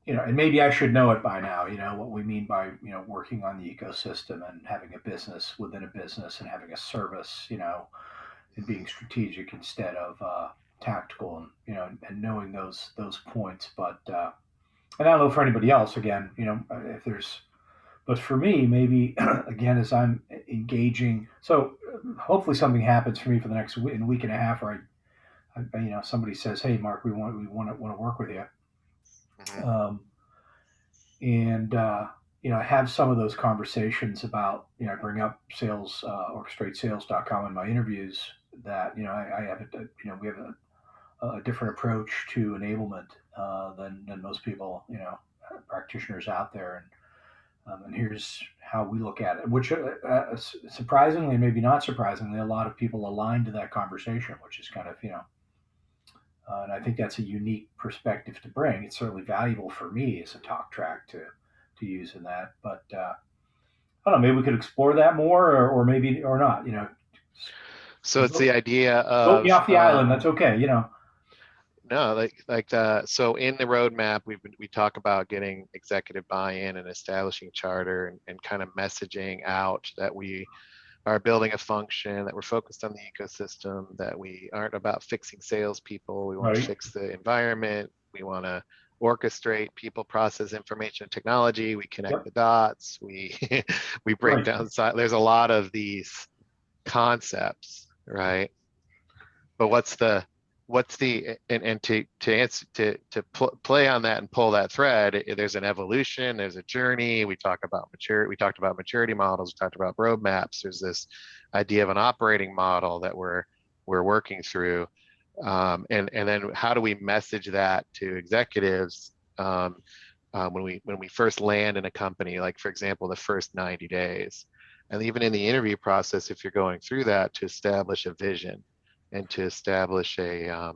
and maybe I should know it by now, what we mean by, working on the ecosystem and having a business within a business and having a service, and being strategic instead of tactical, and knowing those points. But and I don't know for anybody else. Again, if there's, but for me, maybe again, as I'm engaging, so hopefully something happens for me for the next week and a half, where somebody says, "Hey, Mark, we want to work with you," Hmm. um, and I have some of those conversations about, I bring up sales, orchestrateSales.com in my interviews, that I have we have a different approach to enablement than most people, practitioners out there, and here's how we look at it. Which, surprisingly, maybe not surprisingly, a lot of people align to that conversation, which is kind of, and I think that's a unique perspective to bring. It's certainly valuable for me as a talk track to use in that. But I don't know, maybe we could explore that more, or maybe or not. So it's the idea Vote me of off the island. That's okay. no, so in the roadmap we talk about getting executive buy-in and establishing charter and kind of messaging out that we are building a function, that we're focused on the ecosystem, that we aren't about fixing salespeople. We want to Right. fix the environment. We want to orchestrate people, process, information, and technology. We connect Yep. the dots. We we break Right. down. There's a lot of these concepts, right? But what's the and to answer play on that and pull that thread, there's an evolution, there's a journey. We talked about maturity models, we talked about roadmaps. There's this idea of an operating model that we're working through, and then how do we message that to executives, when we first land in a company, like for example the first 90 days, and even in the interview process, if you're going through that, to establish a vision and to establish a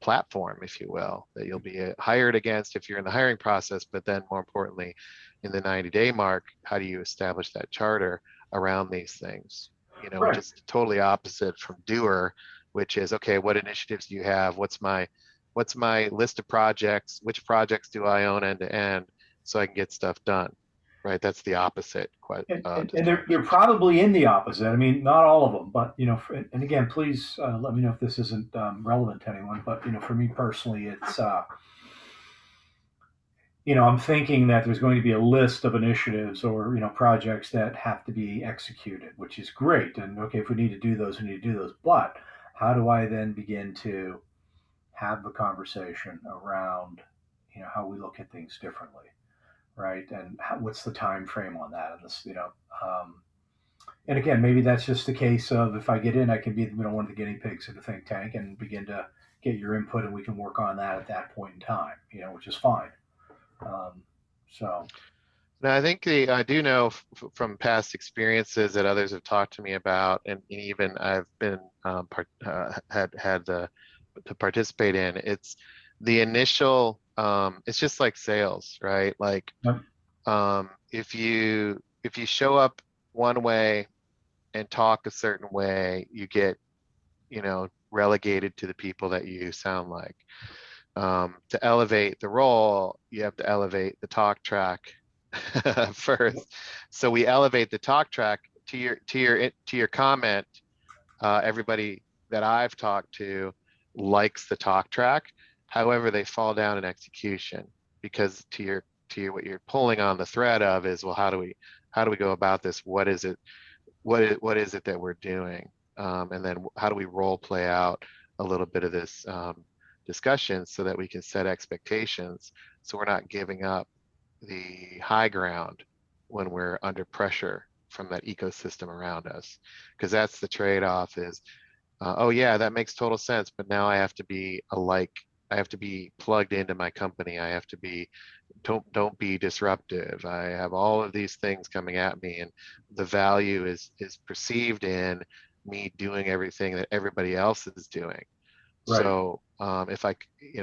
platform, if you will, that you'll be hired against if you're in the hiring process. But then more importantly, in the 90-day mark, how do you establish that charter around these things? Which Right. is totally opposite from doer, which is, okay, what initiatives do you have? What's my list of projects? Which projects do I own end to end so I can get stuff done? Right. That's the opposite. And they're probably in the opposite. I mean, not all of them, but and again, please let me know if this isn't relevant to anyone. But for me personally, it's I'm thinking that there's going to be a list of initiatives or projects that have to be executed, which is great. And okay, if we need to do those, we need to do those. But how do I then begin to have the conversation around how we look at things differently, right? And what's the time frame on that? And and again, maybe that's just the case of, if I get in, I can be one of the guinea pigs of the think tank and begin to get your input, and we can work on that at that point in time, which is fine. Um, so, Now, I think I do know from past experiences that others have talked to me about, and even I've been had to participate in. It's the initial. It's just like sales, right? Like, yep. if you show up one way and talk a certain way, you get relegated to the people that you sound like. To elevate the role, you have to elevate the talk track first. So we elevate the talk track to your comment. Everybody that I've talked to likes the talk track. However, they fall down in execution, because what you're pulling on the thread of is, well, how do we go about this? What is it? What is it that we're doing? And then how do we role play out a little bit of this discussion so that we can set expectations, so we're not giving up the high ground when we're under pressure from that ecosystem around us. Because that's the trade-off is, oh yeah, that makes total sense, but now I have to be plugged into my company. I have to be, don't be disruptive. I have all of these things coming at me, and the value is perceived in me doing everything that everybody else is doing. Right. So if I,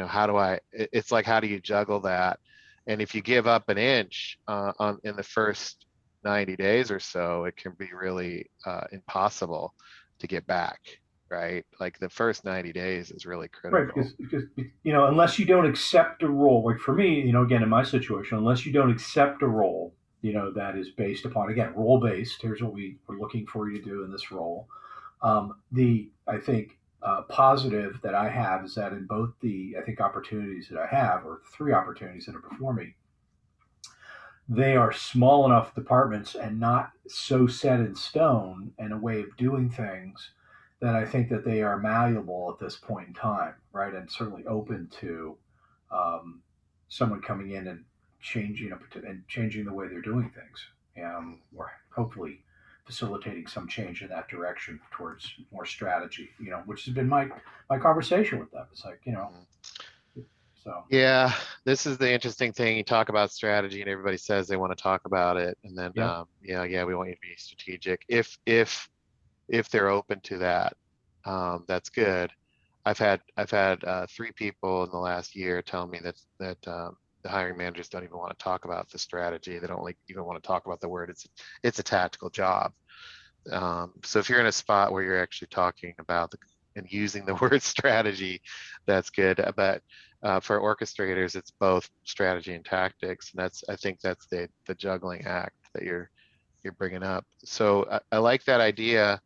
how do I? It's like, how do you juggle that? And if you give up an inch in the first 90 days or so, it can be really impossible to get back, right? Like the first 90 days is really Right, critical. because unless you don't accept a role, like for me, again in my situation, unless you don't accept a role, that is based upon, again, role based. Here's what we're looking for you to do in this role. The I think positive that I have is that in both the I think opportunities that I have, or three opportunities that are before me, they are small enough departments and not so set in stone and a way of doing things that I think that they are malleable at this point in time, right? And certainly open to um, someone coming in and changing the way they're doing things, or hopefully facilitating some change in that direction towards more strategy. Which has been my conversation with them. It's like Mhm. so Yeah, this is the interesting thing. You talk about strategy and everybody says they want to talk about it. And then, yeah. yeah, we want you to be strategic. If they're open to that, that's good. I've had three people in the last year tell me that the hiring managers don't even want to talk about the strategy. They don't like even want to talk about the word. It's a tactical job. So if you're in a spot where you're actually talking about and using the word strategy, that's good. But for orchestrators, it's both strategy and tactics, and I think that's the juggling act that you're bringing up. So I like that idea.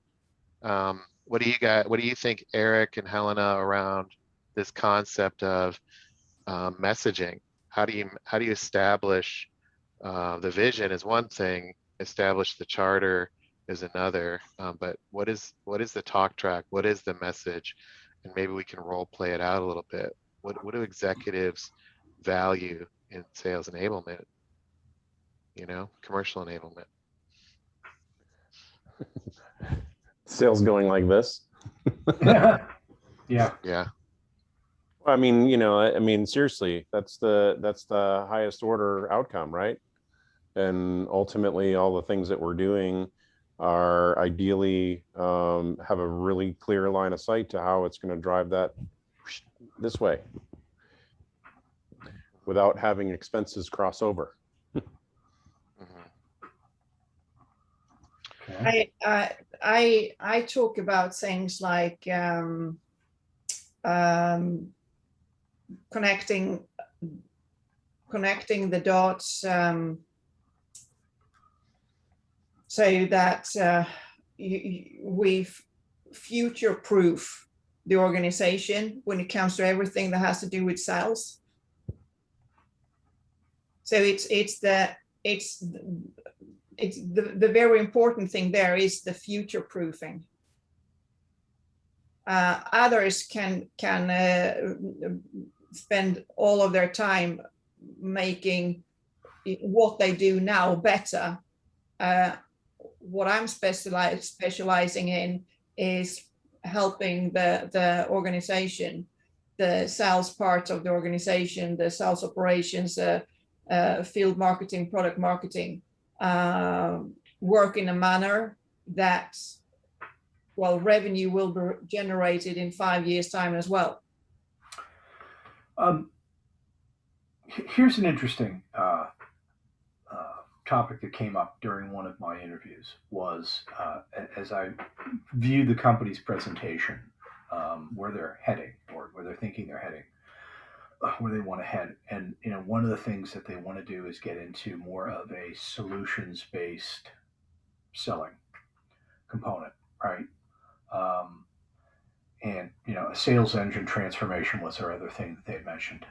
What do you think, Eric and Helena, around this concept of messaging? How do you establish the vision is one thing, establish the charter is another. But what is the talk track? What is the message? And maybe we can role play it out a little bit. What do executives value in sales enablement? Commercial enablement. Sales going like this. Yeah. Yeah. I mean, seriously, that's the highest order outcome, right? And ultimately, all the things that we're doing are ideally have a really clear line of sight to how it's going to drive that this way without having expenses cross over. Mhm. Okay. I talk about things like um, connecting the dots, so that we future-proof the organization when it comes to everything that has to do with sales. So the very important thing there is the future proofing. Others can spend all of their time making what they do now better. What I'm specializing in is helping the organization, the sales part of the organization, the sales operations, field marketing, product marketing, work in a manner that, well, revenue will be generated in 5 years' time as well. Here's an interesting topic that came up during one of my interviews was as I viewed the company's presentation, where they're heading or where they're thinking they're heading, where they want to head. And one of the things that they want to do is get into more of a solutions-based selling component, right? Um, and a sales engine transformation was their other thing that they had mentioned,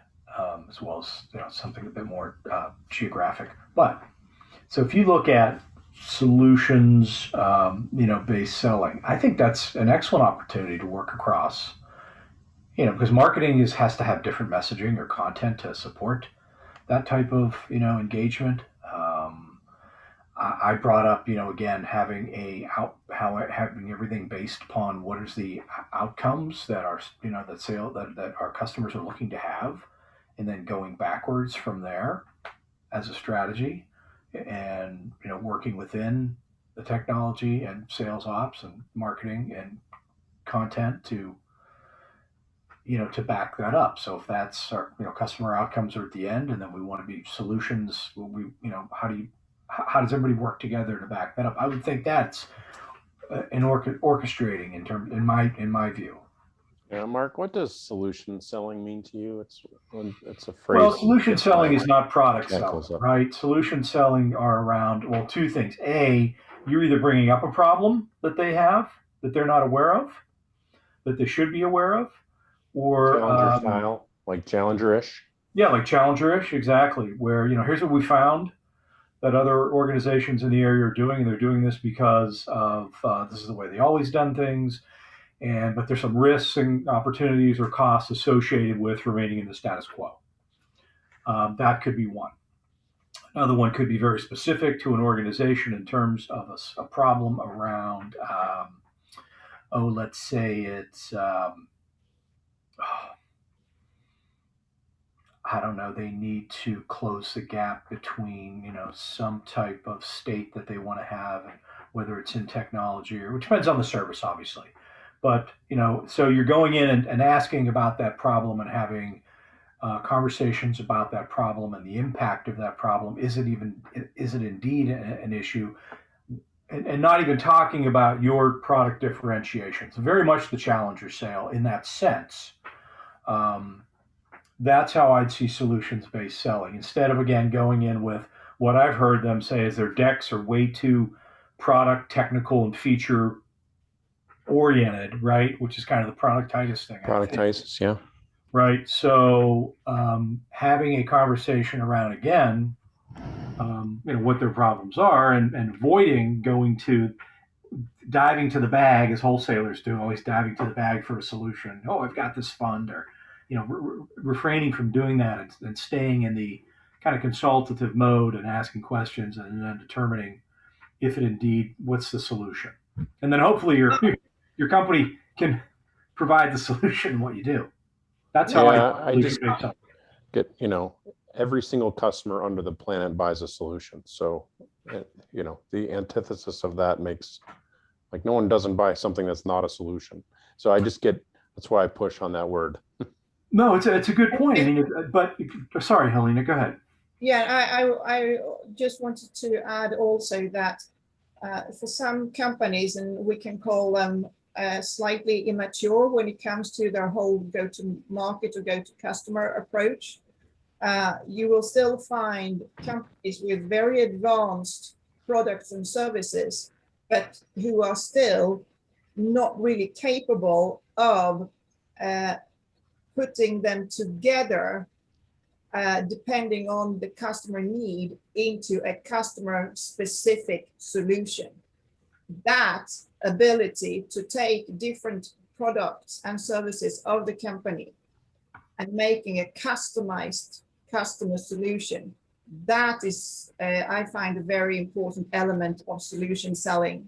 as well as something a bit more geographic. But so if you look at solutions, based selling, I think that's an excellent opportunity to work across. Because marketing has to have different messaging or content to support that type of engagement. I brought up, again, having having everything based upon what is the outcomes that are, that our customers are looking to have, and then going backwards from there as a strategy, and working within the technology and sales ops and marketing and content to back that up. So if that's our customer outcomes are at the end, and then we want to be solutions, how does everybody work together to back that up? I would think that's orchestrating in my view. Yeah, Mark, what does solution selling mean to you? It's a phrase. Well, solution that selling my is not product cat selling, calls up. right? Solution selling are around, well, two things. A, you're either bringing up a problem that they have that they're not aware of, that they should be aware of, or Challenger style, like Challenger-ish. yeah, like challenger-ish, exactly. Where here's what we found that other organizations in the area are doing, and they're doing this because of this is the way they always done things, but there's some risks and opportunities or costs associated with remaining in the status quo. That could be one. Another one could be very specific to an organization in terms of a problem around, let's say it's, I don't know, they need to close the gap between, some type of state that they want to have, whether it's in technology or, which depends on the service, obviously. But, so you're going in and asking about that problem and having conversations about that problem and the impact of that problem. Is it indeed an issue? And not even talking about your product differentiation. It's very much the challenger sale in that sense. That's how I'd see solutions-based selling. Instead of, again, going in with what I've heard them say is their decks are way too product, technical, and feature oriented, right? Which is kind of the productitis thing. Productitis, yeah. Right. So having a conversation around, again, what their problems are and avoiding diving to the bag as wholesalers do, always diving to the bag for a solution. Oh, I've got this fund, or refraining from doing that and staying in the kind of consultative mode and asking questions and then determining if it indeed what's the solution, and then hopefully your company can provide the solution in what you do. That's how I just get every single customer under the planet buys a solution. So the antithesis of that makes, like, no one doesn't buy something that's not a solution. So that's why I push on that word. No, it's a good point. I mean, but sorry, Helena, go ahead. Yeah, I just wanted to add also that for some companies, and we can call them slightly immature when it comes to their whole go-to-market or go-to-customer approach, you will still find companies with very advanced products and services, but who are still not really capable of putting them together, depending on the customer need, into a customer specific solution. That ability to take different products and services of the company and making a customized customer solution, that is, I find, a very important element of solution selling.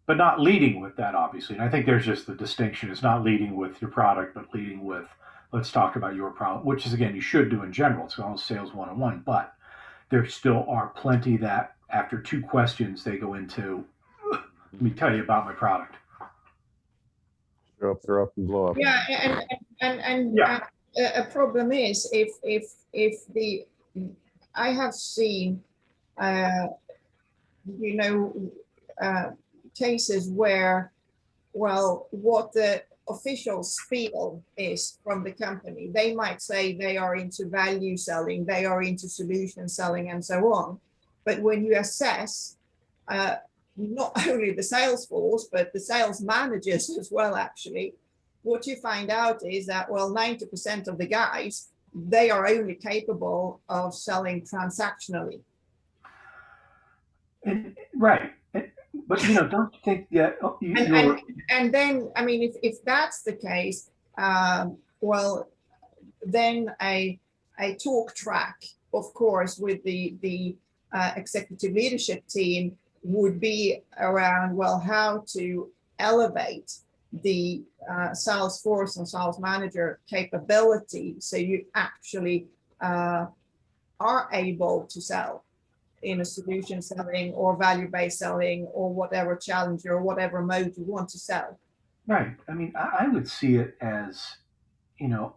But not leading with that, obviously. And I think there's just the distinction. It's not leading with your product, but leading with, let's talk about your problem, which is, again, you should do in general. It's all sales 101. But there still are plenty that after two questions, they go into, let me tell you about my product. They're up and blow up. Yeah, and yeah. A problem is if I have seen, cases where, well, what the officials feel is from the company. They might say they are into value selling, they are into solution selling, and so on. But when you assess not only the sales force, but the sales managers as well, actually, what you find out is that, well, 90% of the guys, they are only capable of selling transactionally. Right. But, don't you think that... And then, I mean, if that's the case, well, then a talk track, of course, with the executive leadership team would be around, well, how to elevate the sales force and sales manager capability so you actually are able to sell in a solution selling or value-based selling or whatever challenge or whatever mode you want to sell. Right. I mean, I would see it as,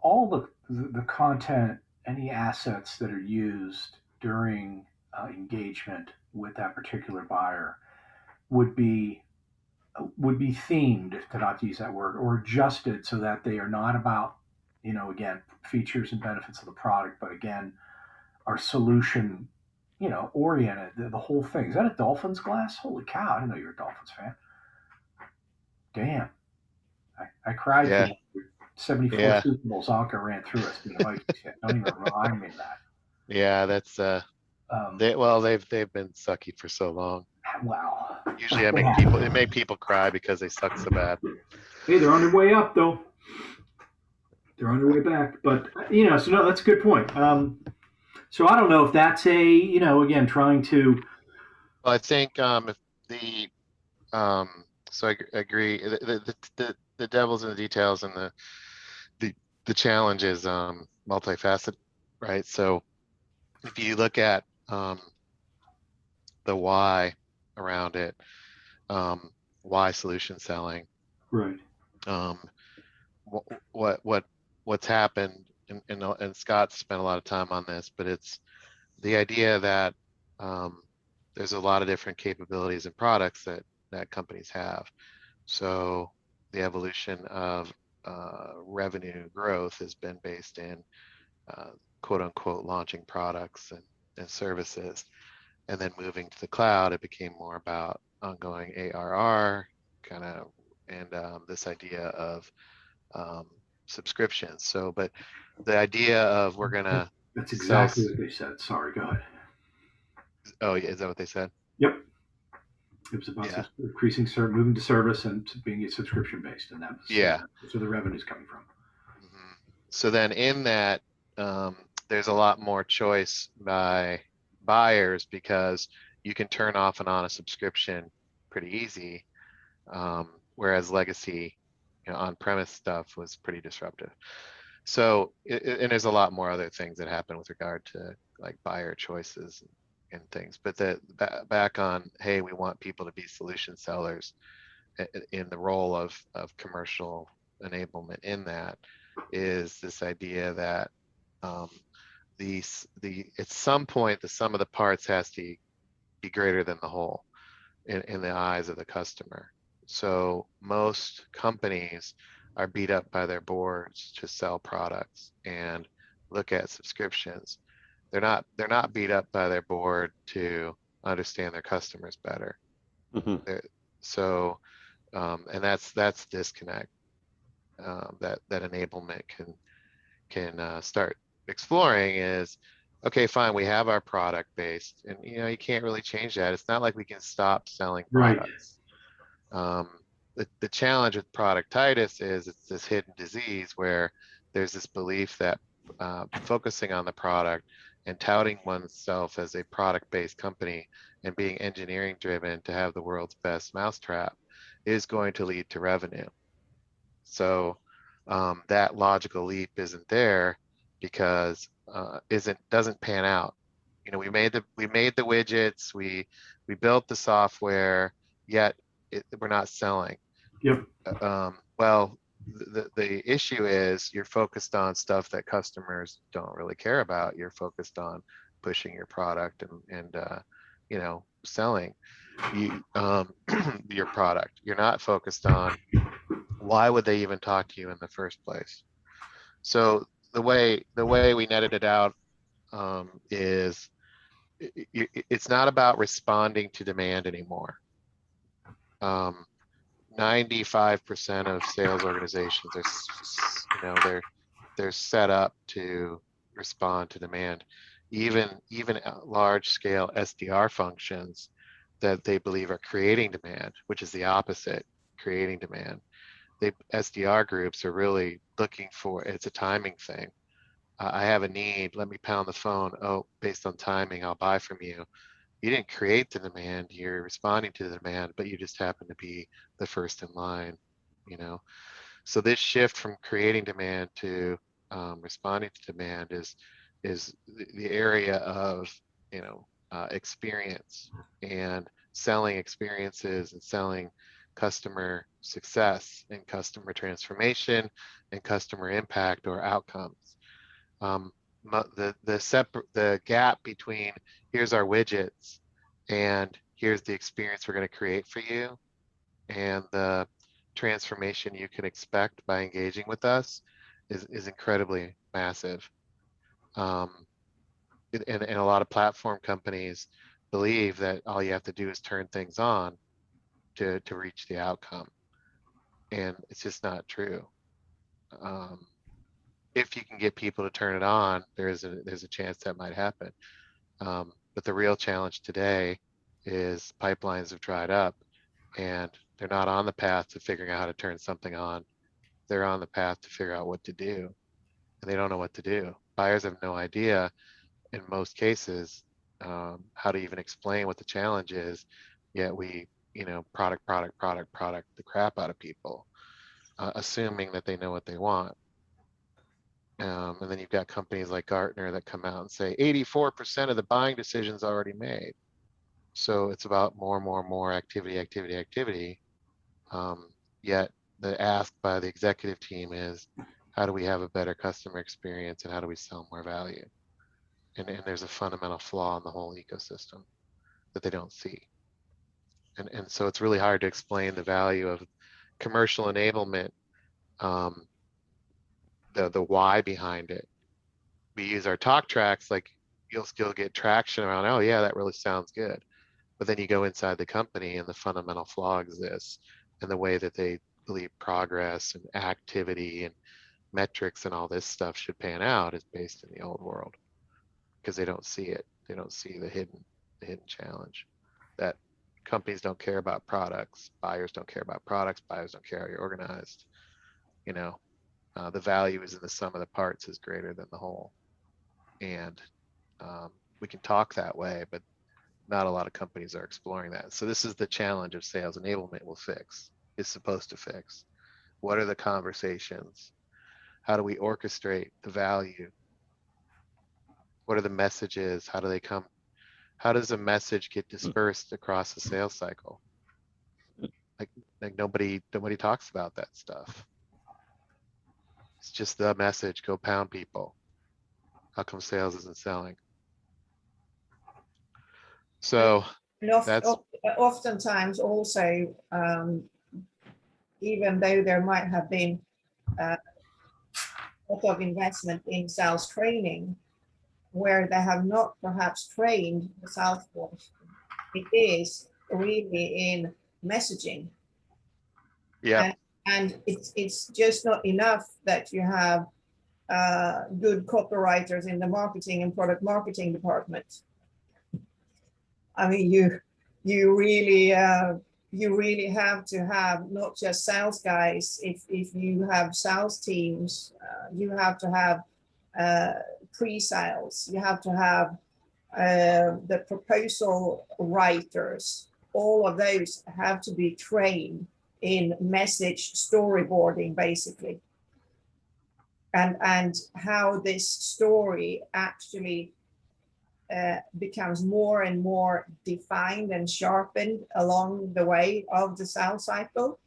all the content, any assets that are used during engagement with that particular buyer would be themed, to not use that word, or adjusted so that they are not about, again, features and benefits of the product, but again, are solution, oriented. The whole thing. Is that a Dolphins glass? Holy cow! I didn't know you were a Dolphins fan. Damn, I cried Yeah, tonight. 74 yeah, Super Bowls. Anka ran through us being a Vikings fan. Don't even remind me of that. yeah. That's Um, they've been sucky for so long. wow. Usually, it make people cry because they suck so bad. Hey, they're on their way up though. They're on their way back. But so no, that's a good point. So I don't know if that's again, trying to. Well, I think if the so I agree. The devil's in the details, and the the challenge is multifaceted, right? So if you look at the why around it, why solution selling, Right. um, what's happened, and Scott spent a lot of time on this, but it's the idea that there's a lot of different capabilities and products that companies have. So the evolution of revenue growth has been based in quote unquote launching products and services, and then moving to the cloud, it became more about ongoing ARR kind of, and this idea of subscriptions. So, but the idea of we're gonna That's sell. exactly what they said. Sorry, go ahead. Oh, yeah, is that what they said? Yep. It was about Yeah, increasing, moving to service and being subscription based, and that was yeah. so the revenue's coming from. Mhm. So then in that, there's a lot more choice by buyers because you can turn off and on a subscription pretty easy, whereas legacy, on-premise stuff was pretty disruptive. So, and there's a lot more other things that happen with regard to like buyer choices and things. But back on, hey, we want people to be solution sellers in the role of commercial enablement. In that is this idea that um, the at some point the sum of the parts has to be greater than the whole in the eyes of the customer. So most companies are beat up by their boards to sell products and look at subscriptions. They're not beat up by their board to understand their customers better. Mhm. So and that's disconnect that enablement can start exploring is, okay, fine, we have our product based, and you can't really change that. It's not like we can stop selling Right. products. Um, the challenge with productitis is it's this hidden disease where there's this belief that focusing on the product and touting oneself as a product-based company and being engineering driven to have the world's best mousetrap is going to lead to revenue. So that logical leap isn't there because doesn't pan out. We made the widgets, we built the software, yet we're not selling. Yep. Well, the issue is you're focused on stuff that customers don't really care about. You're focused on pushing your product and selling your product. You're not focused on why would they even talk to you in the first place. So the way we netted it out is it's not about responding to demand anymore. 95% of sales organizations are, they're set up to respond to demand. Even large scale SDR functions that they believe are creating demand, which is the opposite, creating demand. SDR groups are really looking for, it's a timing thing. I have a need, let me pound the phone. Oh, based on timing, I'll buy from you. You didn't create the demand, you're responding to the demand, but you just happen to be the first in line, So this shift from creating demand to responding to demand is the area of, experience and selling experiences and selling customer success and customer transformation and customer impact or outcomes. The gap between here's our widgets and here's the experience we're going to create for you, and the transformation you can expect by engaging with us is incredibly massive. And a lot of platform companies believe that all you have to do is turn things on to reach the outcome, and it's just not true. If you can get people to turn it on, there's a chance that might happen. But the real challenge today is pipelines have dried up, and they're not on the path to figuring out how to turn something on. They're on the path to figure out what to do, and they don't know what to do. Buyers have no idea in most cases how to even explain what the challenge is, yet we, product the crap out of people, assuming that they know what they want. And then you've got companies like Gartner that come out and say 84% of the buying decisions already made. So it's about more activity. Yet the ask by the executive team is, how do we have a better customer experience, and how do we sell more value? And there's a fundamental flaw in the whole ecosystem that they don't see. And so it's really hard to explain the value of commercial enablement, the why behind it. We use our talk tracks, like you'll still get traction around, oh yeah, that really sounds good. But then you go inside the company and the fundamental flaw exists, and the way that they believe progress and activity and metrics and all this stuff should pan out is based in the old world, because they don't see it. They don't see the hidden challenge, that companies don't care about products, buyers don't care about products, buyers don't care how you're organized. The value is in the sum of the parts is greater than the whole. And we can talk that way, but not a lot of companies are exploring that. So this is the challenge of sales enablement is supposed to fix. What are the conversations? How do we orchestrate the value? What are the messages? How do they come? How does a message get dispersed across the sales cycle? Like nobody talks about that stuff. It's just the message, go pound people. How come sales isn't selling? So that's oftentimes also, even though there might have been a lot of investment in sales training, where they have not perhaps trained the sales force, it is really in messaging. Yeah. And it's just not enough that you have good copywriters in the marketing and product marketing department. I mean, you really have to have not just sales guys. If you have sales teams, you have to have pre-sales. You have to have the proposal writers. All of those have to be trained in message storyboarding, basically, and how this story actually becomes more and more defined and sharpened along the way of the sales cycle.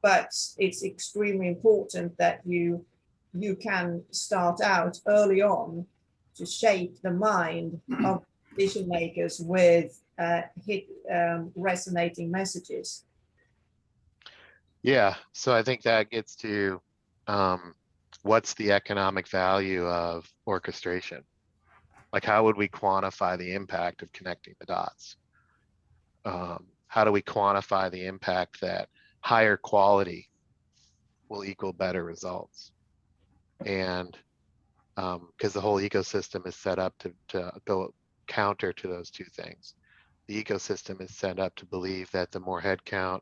But it's extremely important that you can start out early on to shape the mind of decision makers with resonating messages. Yeah, so I think that gets to what's the economic value of orchestration? Like, how would we quantify the impact of connecting the dots? How do we quantify the impact that higher quality will equal better results? And because the whole ecosystem is set up to go counter to those two things. The ecosystem is set up to believe that the more headcount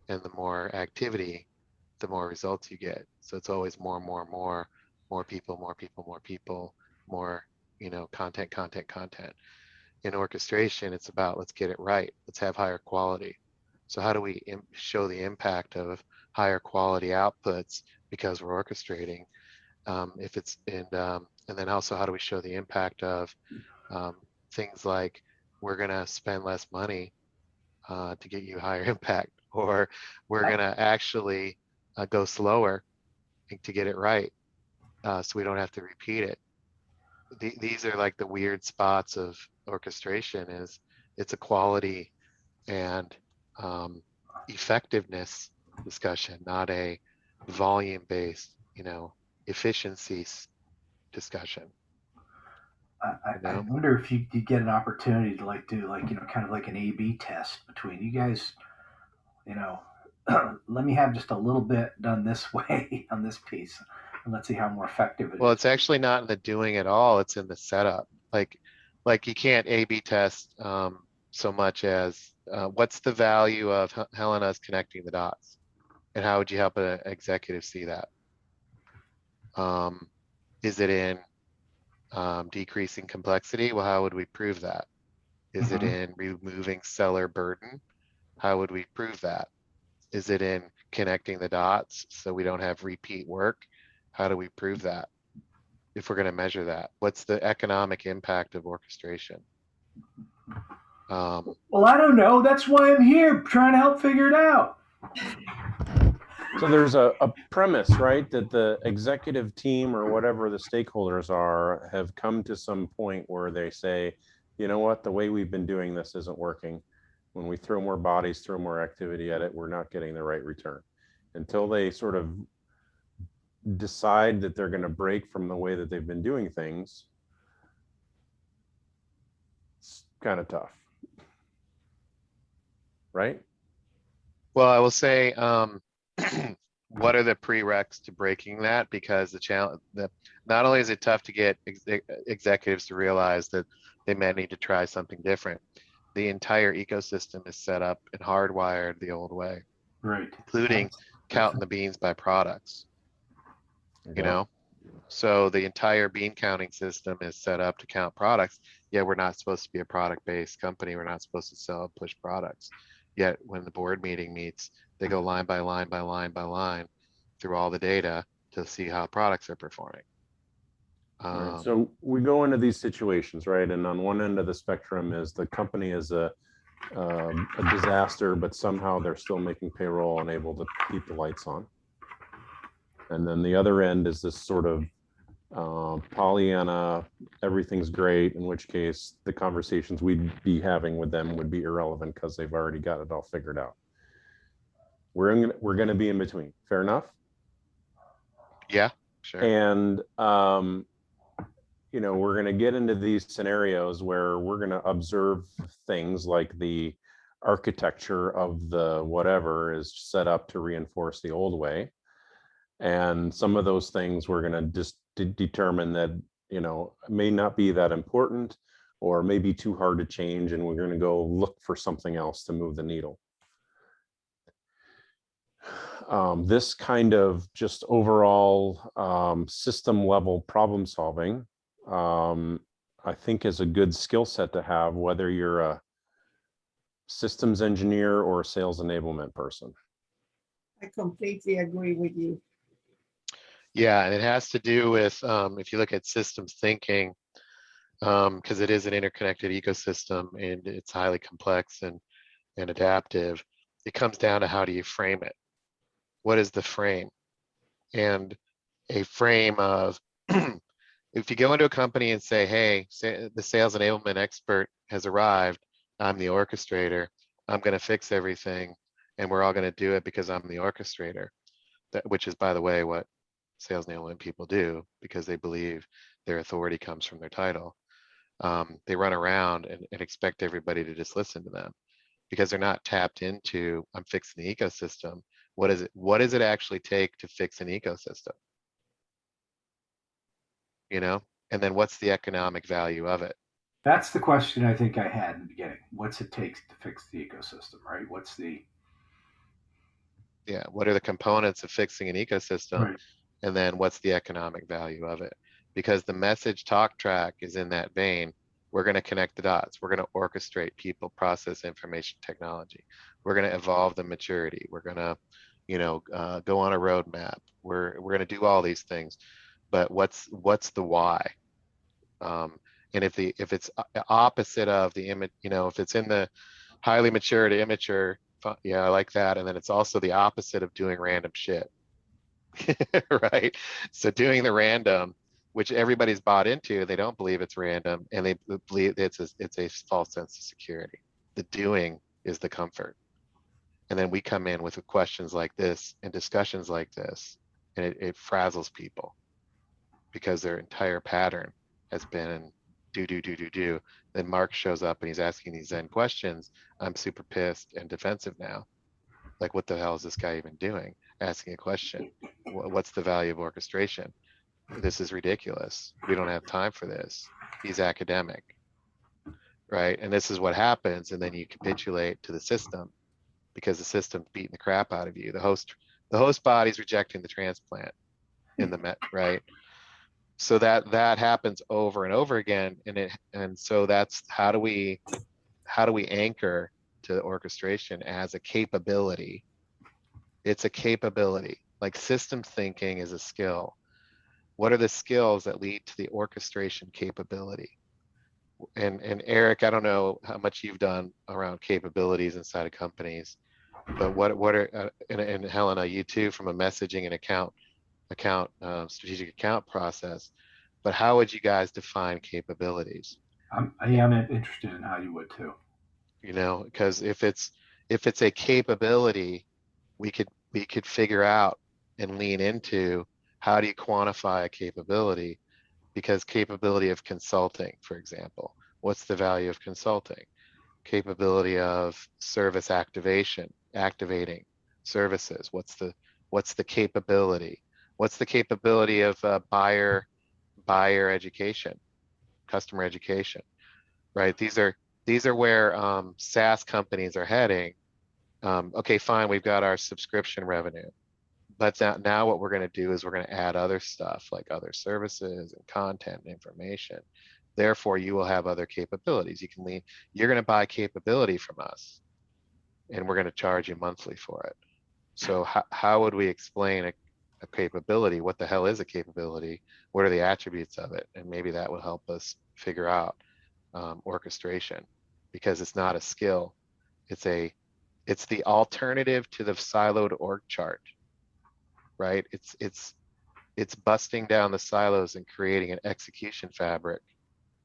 and the more activity, the more results you get. So it's always more people, more, content. In orchestration, it's about, let's get it right. Let's have higher quality. So how do we show the impact of higher quality outputs because we're orchestrating? And then also, how do we show the impact of things like, we're gonna spend less money to get you higher impact, or we're gonna actually go slower to get it right, so we don't have to repeat it. These are like the weird spots of orchestration, is It's a quality and effectiveness discussion, not a volume-based, efficiency discussion. I wonder if you get an opportunity to do kind of like an A/B test between you guys. Let me have just a little bit done this way on this piece, and let's see how more effective it Well, is. it's actually not in the doing at all. It's in the setup. Like you can't A/B test so much as what's the value of Helena's connecting the dots, and how would you help an executive see that? Is it in decreasing complexity? Well, how would we prove that? Is it in removing seller burden? How would we prove that? Is it in connecting the dots so we don't have repeat work? How do we prove that? If we're going to measure that, what's the economic impact of orchestration? Well, I don't know. That's why I'm here, trying to help figure it out. So there's a premise, right, that the executive team or whatever the stakeholders are have come to some point where they say, you know what, the way we've been doing this isn't working. When we throw more bodies, throw more activity at it, we're not getting the right return. Until they sort of decide that they're going to break from the way that they've been doing things, it's kind of tough, right? Well, I will say, what are the prereqs to breaking that? Because not only is it tough to get executives to realize that they may need to try something different, the entire ecosystem is set up and hardwired the old way, right? Including counting the beans by products. So the entire bean counting system is set up to count products. Yet we're not supposed to be a product-based company. We're not supposed to sell and push products. Yet when the board meeting meets, they go line by line by line by line through all the data to see how products are performing. Right. So we go into these situations, right? And on one end of the spectrum is the company is a disaster, but somehow they're still making payroll and able to keep the lights on. And then the other end is this sort of Pollyanna, everything's great, in which case the conversations we'd be having with them would be irrelevant because they've already got it all figured out. We're going to be in between. Fair enough? Yeah, sure. And we're going to get into these scenarios where we're going to observe things like the architecture of the whatever is set up to reinforce the old way. And some of those things we're going to just determine that, may not be that important or may be too hard to change. And we're going to go look for something else to move the needle. This kind of just overall system level problem solving, I think is a good skill set to have, whether you're a systems engineer or a sales enablement person. I completely agree with you. Yeah, and it has to do with, if you look at systems thinking, because it is an interconnected ecosystem and it's highly complex and adaptive, it comes down to how do you frame it? What is the frame? And a frame of, if you go into a company and say, hey, the sales enablement expert has arrived, I'm the orchestrator, I'm going to fix everything, and we're all going to do it because I'm the orchestrator, which is, by the way, what sales enablement people do, because they believe their authority comes from their title. They run around and expect everybody to just listen to them because they're not tapped into, I'm fixing the ecosystem. What does it actually take to fix an ecosystem? And then what's the economic value of it? That's the question I think I had in the beginning. What's it take to fix the ecosystem, right? What are the components of fixing an ecosystem? Right. And then what's the economic value of it? Because the message talk track is in that vein. We're going to connect the dots. We're going to orchestrate people, process, information, technology. We're going to evolve the maturity. We're going to, go on a roadmap. We're going to do all these things. But what's the why? And if it's opposite of the image, if it's in the highly mature to immature, yeah, I like that. And then it's also the opposite of doing random shit, right? So doing the random which everybody's bought into. They don't believe it's random, and they believe it's a false sense of security. The doing is the comfort. And then we come in with questions like this and discussions like this, and it frazzles people because their entire pattern has been do. Then Mark shows up and he's asking these Zen questions. I'm super pissed and defensive now. Like, what the hell is this guy even doing? Asking a question. What's the value of orchestration? This is ridiculous. We don't have time for this. He's academic, right? And this is what happens. And then you capitulate to the system because the system's beating the crap out of you. The host body's rejecting the transplant in the met, right? So that happens over and over again. And so that's how do we anchor to orchestration as a capability? It's a capability. Like, system thinking is a skill. What are the skills that lead to the orchestration capability? And Eric, I don't know how much you've done around capabilities inside of companies, but what are and Helena, you too, from a messaging and account strategic account process. But how would you guys define capabilities? I'm interested in how you would too. You know, because if it's a capability, we could figure out and lean into how do you quantify a capability? Because capability of consulting, for example, what's the value of consulting? Capability of service activating services. What's the capability? What's the capability of buyer education, customer education, right? These are where SaaS companies are heading. Okay, fine, we've got our subscription revenue, but now what we're going to do is we're going to add other stuff like other services and content and information. Therefore, you will have other capabilities. You're going to buy capability from us, and we're going to charge you monthly for it. So how would we explain a capability? What the hell is a capability? What are the attributes of it? And maybe that will help us figure out orchestration, because it's not a skill. It's the alternative to the siloed org chart, right? It's busting down the silos and creating an execution fabric.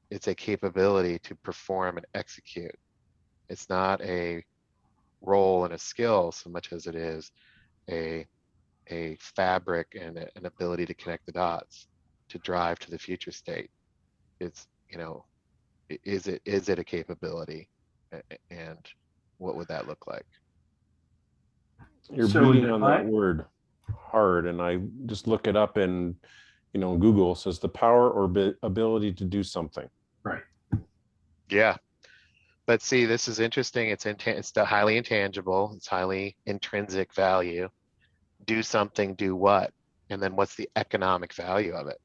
It's a capability to perform and execute. It's not a role and a skill so much as it is a fabric and an ability to connect the dots to drive to the future state. It's, is it a capability, and what would that look like? You're beating on that word hard, and I just look it up in Google. Says the power or ability to do something. Right. Yeah, but see, this is interesting. It's highly intangible. It's highly intrinsic value. Do something, do what? And then what's the economic value of it?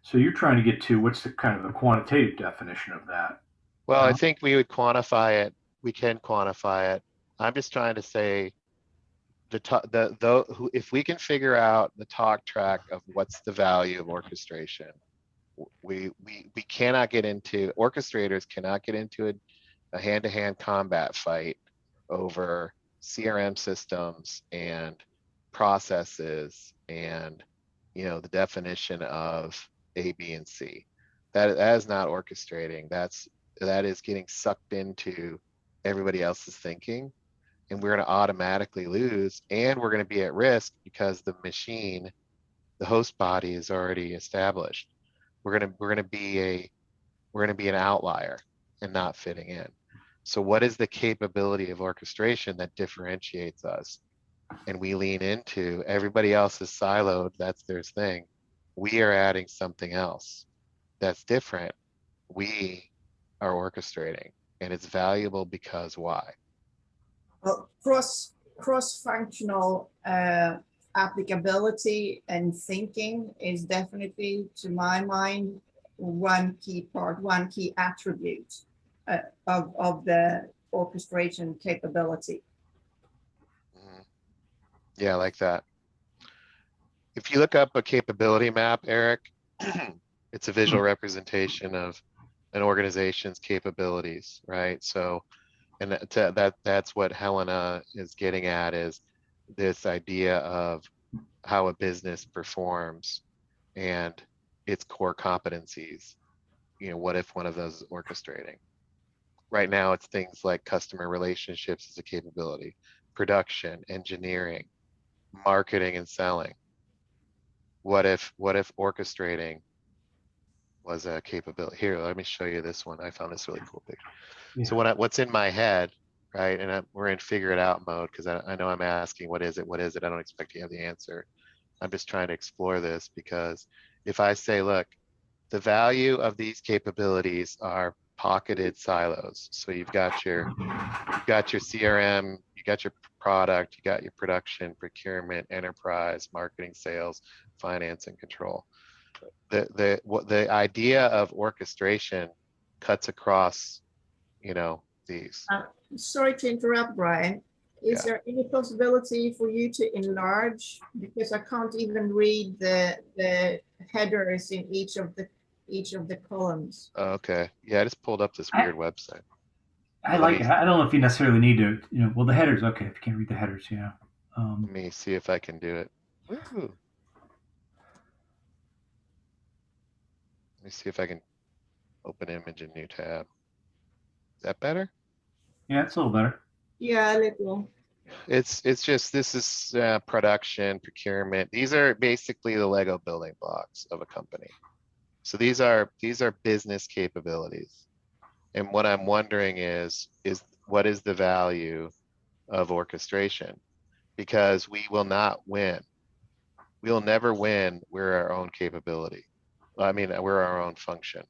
So you're trying to get to what's the kind of the quantitative definition of that? Well, I think we would quantify it. We can quantify it. I'm just trying to say if we can figure out the talk track of what's the value of orchestration, we cannot get into, orchestrators cannot get into a hand-to-hand combat fight over CRM systems and processes and the definition of A, B, and C. That is not orchestrating. That is getting sucked into everybody else's thinking, and we're going to automatically lose, and we're going to be at risk because the machine, the host body, is already established. We're going to be an outlier and not fitting in. So what is the capability of orchestration that differentiates us? And we lean into, everybody else is siloed, that's their thing. We are adding something else that's different. We are orchestrating, and it's valuable because why? Well, cross-functional applicability and thinking is definitely, to my mind, one key attribute of the orchestration capability. Yeah, I like that. If you look up a capability map, Eric, it's a visual representation of an organization's capabilities, right? So, and that's what Helena is getting at, is this idea of how a business performs. And its core competencies. What if one of those is orchestrating? Right now, it's things like customer relationships as a capability, production, engineering, marketing, and selling. What if orchestrating was a capability? Here, let me show you this one. I found this really cool picture. Yeah. So what's in my head, right? And we're in figure it out mode, because I know I'm asking, what is it? What is it? I don't expect you to have the answer. I'm just trying to explore this, because if I say, look, the value of these capabilities are pocketed silos. So you've got your CRM, you got your product, you got your production, procurement, enterprise, marketing, sales, finance, and control. The idea of orchestration cuts across, these. Sorry to interrupt, Brian. Is there any possibility for you to enlarge? Because I can't even read the headers in each of the columns. Okay, yeah, I just pulled up this weird website. I like it. I don't know if you necessarily need to, well, the headers, okay, if you can't read the headers, yeah. Let me see if I can do it. Woo. Let me see if I can open image in new tab. Is that better? Yeah, it's a little better. Yeah, a little. It's just, this is production, procurement. These are basically the Lego building blocks of a company. So these are business capabilities. And what I'm wondering is what is the value of orchestration? Because we will not win. We will never win. We're our own capability. I mean, we're our own function.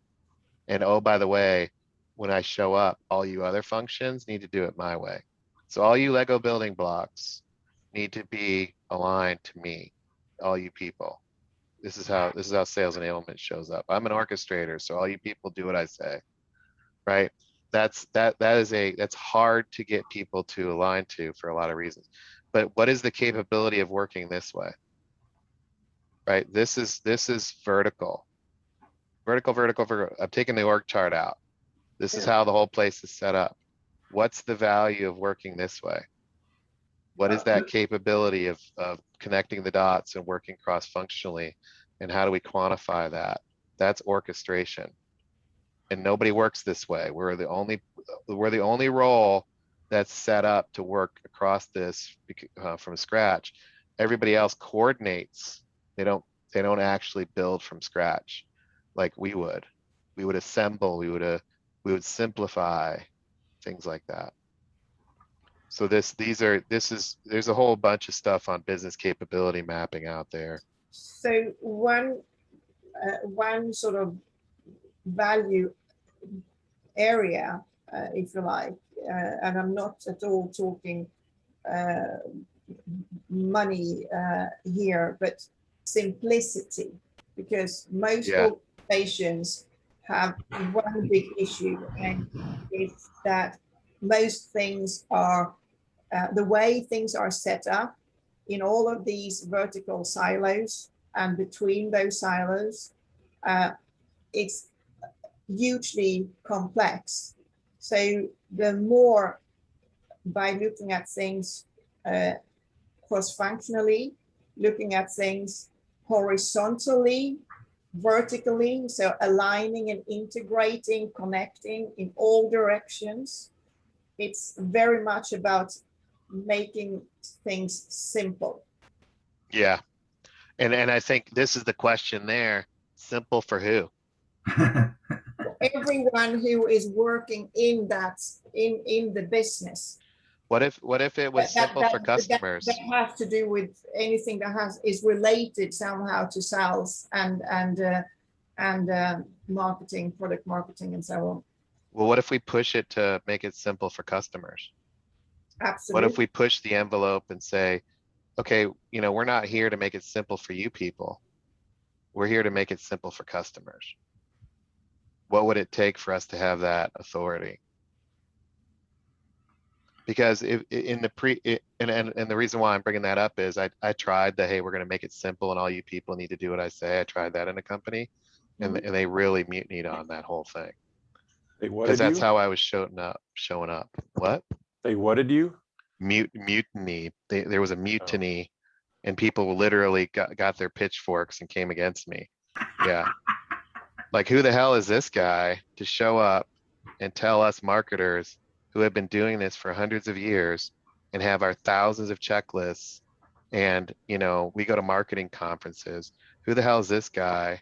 And oh, by the way, when I show up, all you other functions need to do it my way. So all you Lego building blocks need to be aligned to me, all you people. This is how sales enablement shows up. I'm an orchestrator, so all you people do what I say, right? That's hard to get people to align to for a lot of reasons. But what is the capability of working this way? Right? This is vertical. Vertical. I'm taking the org chart out. This is how the whole place is set up. What's the value of working this way? What is that capability of connecting the dots and working cross-functionally? And how do we quantify that? That's orchestration. And nobody works this way. We're the only role that's set up to work across this from scratch. Everybody else coordinates. They don't actually build from scratch like we would. We would assemble, we would simplify, things like that. So there's a whole bunch of stuff on business capability mapping out there. So one sort of value area, if you like, and I'm not at all talking money here, but simplicity, because most organizations have one big issue, and it's that most things are the way things are set up in all of these vertical silos, and between those silos, it's hugely complex. So the more, by looking at things cross-functionally, looking at things horizontally, vertically, so aligning and integrating, connecting in all directions, it's very much about making things simple. Yeah. And I think this is the question there. Simple for who? Everyone who is working in that, in the business. What if it was simple for customers? That has to do with anything that is related somehow to sales and marketing, product marketing, and so on. Well, what if we push it to make it simple for customers? Absolutely. What if we push the envelope and say, okay, we're not here to make it simple for you people. We're here to make it simple for customers. What would it take for us to have that authority? Because and the reason why I'm bringing that up is I tried the, hey, we're going to make it simple and all you people need to do what I say. I tried that in a company, and they really mutinied on that whole thing. Because that's how I was showing up. What? They whatted you? Mutiny. There was a mutiny, and people literally got their pitchforks and came against me. Yeah. Like, who the hell is this guy to show up and tell us marketers who have been doing this for hundreds of years and have our thousands of checklists, and we go to marketing conferences. Who the hell is this guy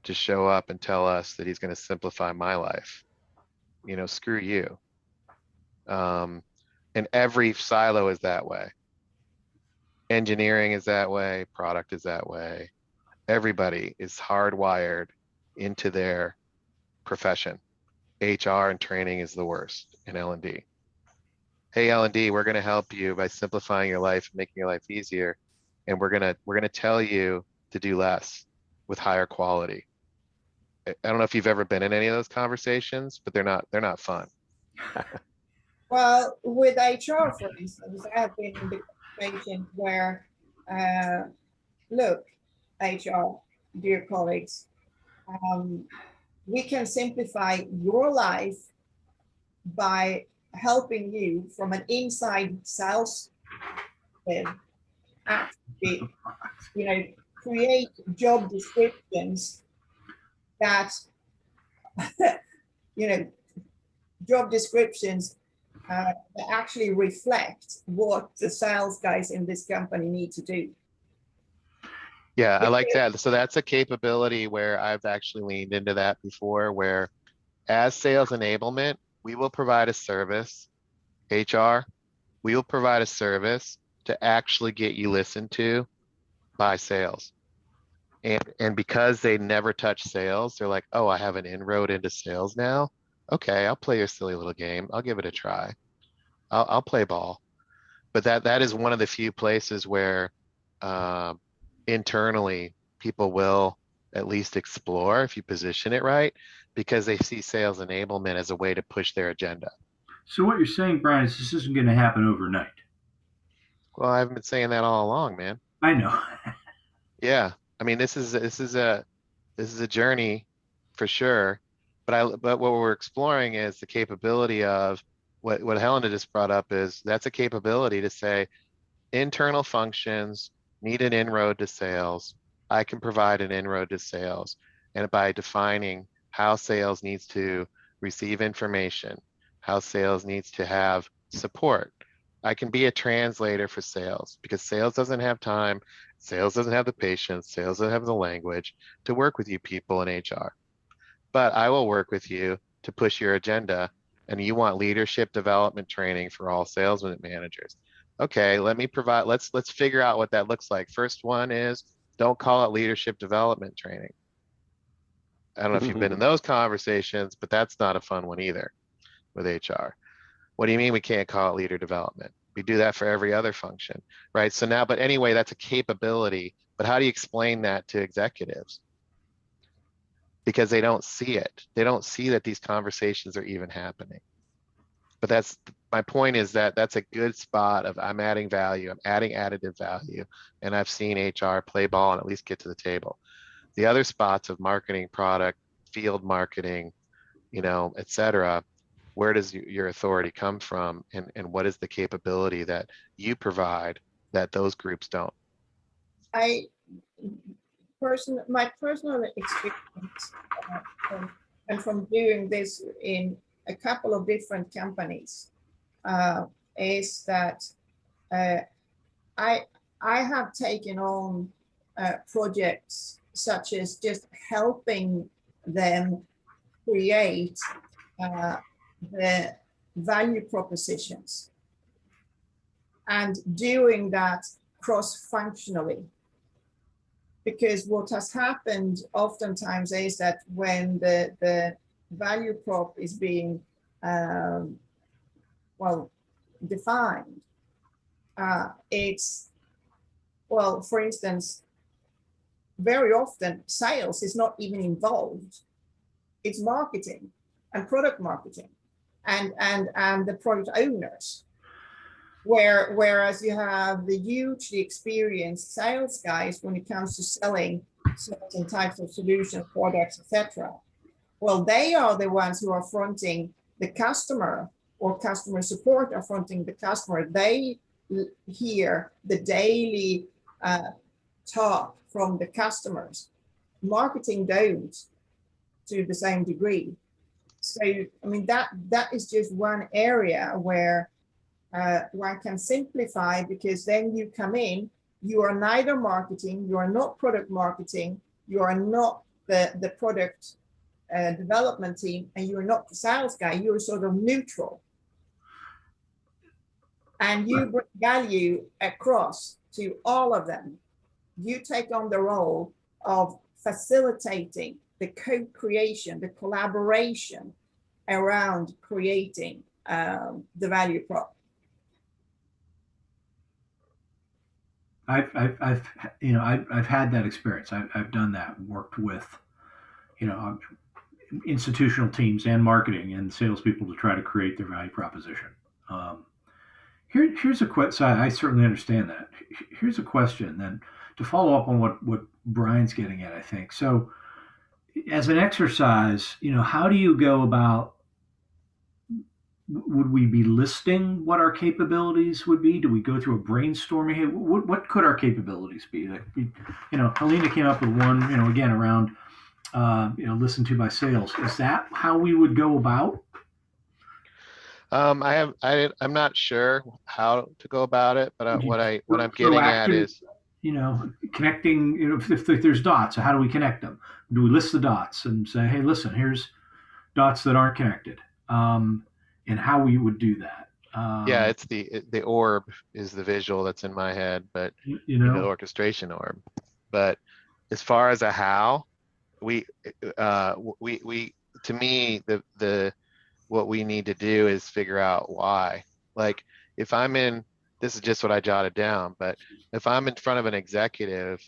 to show up and tell us that he's going to simplify my life? Screw you. And every silo is that way. Engineering is that way, product is that way. Everybody is hardwired into their profession. HR and training is the worst in L&D. Hey, L&D, we're going to help you by simplifying your life, making your life easier, and we're going to tell you to do less with higher quality. I don't know if you've ever been in any of those conversations, but they're not fun. Well, with HR, for instance, I have been in the conversation where, look, HR, dear colleagues, we can simplify your life by helping you from an inside sales actually, create job descriptions that, job descriptions that actually reflect what the sales guys in this company need to do. Yeah, I like that. So that's a capability where I've actually leaned into that before, where as sales enablement, we will provide a service, HR, we will provide a service to actually get you listened to by sales. And because they never touch sales, they're like, oh, I have an inroad into sales now. Okay, I'll play your silly little game. I'll give it a try. I'll play ball. But that is one of the few places where internally people will at least explore if you position it right, because they see sales enablement as a way to push their agenda. So what you're saying, Brian, is this isn't going to happen overnight. Well, I've been saying that all along, man. I know. Yeah, I mean, this is a journey for sure. But what we're exploring is the capability of what Helena just brought up. Is that's a capability to say internal functions need an inroad to sales. I can provide an inroad to sales, and by defining how sales needs to receive information, how sales needs to have support, I can be a translator for sales, because sales doesn't have time, sales doesn't have the patience, sales doesn't have the language to work with you people in HR. But I will work with you to push your agenda, and you want leadership development training for all sales managers. Okay, let me provide, let's figure out what that looks like. First one is, don't call it leadership development training. I don't know if you've been in those conversations, but that's not a fun one either with HR. What do you mean we can't call it leader development? We do that for every other function, right? So now, but anyway, that's a capability, but how do you explain that to executives? Because they don't see it. They don't see that these conversations are even happening. But that's my point, is that that's a good spot of I'm adding value, I'm adding additive value, and I've seen HR play ball and at least get to the table. The other spots of marketing, product, field marketing, et cetera, where does your authority come from, and what is the capability that you provide that those groups don't? My personal experience and from doing this in a couple of different companies is that I have taken on projects such as just helping them create the value propositions, and doing that cross-functionally. Because what has happened oftentimes is that when the value prop is being defined, it's, well, for instance, very often sales is not even involved. It's marketing and product marketing and the product owners. Whereas you have the hugely experienced sales guys when it comes to selling certain types of solutions, products, etc. Well, they are the ones who are fronting the customer, or customer support are fronting the customer. They hear the daily talk from the customers. marketing don't to the same degree. So, I mean, that is just one area where one can simplify, because then you come in, you are neither marketing, you are not product marketing, you are not the product development team, and you're not the sales guy, you're sort of neutral. And you bring value across to all of them. You take on the role of facilitating the co-creation, the collaboration around creating the value prop. I've had that experience. I've done that, worked with, institutional teams and marketing and salespeople to try to create their value proposition. Here's a question. So I certainly understand that. Here's a question then to follow up on what Brian's getting at, I think. So as an exercise, how do you go about, would we be listing what our capabilities would be? Do we go through a brainstorming? Hey, what could our capabilities be? Like, Helena came up with one, again, around, listened to by sales. Is that how we would go about? I'm not sure how to go about it, but what I'm getting at is, connecting, if there's dots, how do we connect them? Do we list the dots and say, hey, listen, here's dots that aren't connected, and how we would do that? Yeah, it's the orb is the visual that's in my head, but the orchestration orb. But as far as a how, we to me, what we need to do is figure out why. Like, if I'm in, this is just what I jotted down, but if I'm in front of an executive,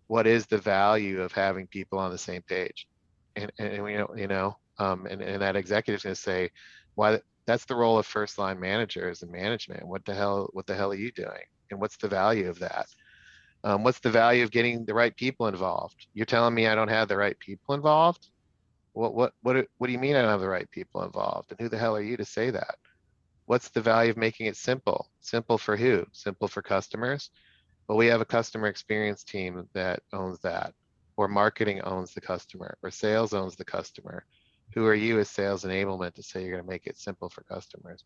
what is the value of having people on the same page? And that executive's going to say, why? That's the role of first line managers and management. What the hell are you doing? And what's the value of that? What's the value of getting the right people involved? You're telling me I don't have the right people involved? What do you mean I don't have the right people involved? And who the hell are you to say that? What's the value of making it simple? Simple for who? Simple for customers? Well, we have a customer experience team that owns that, or marketing owns the customer, or sales owns the customer. Who are you as sales enablement to say you're going to make it simple for customers?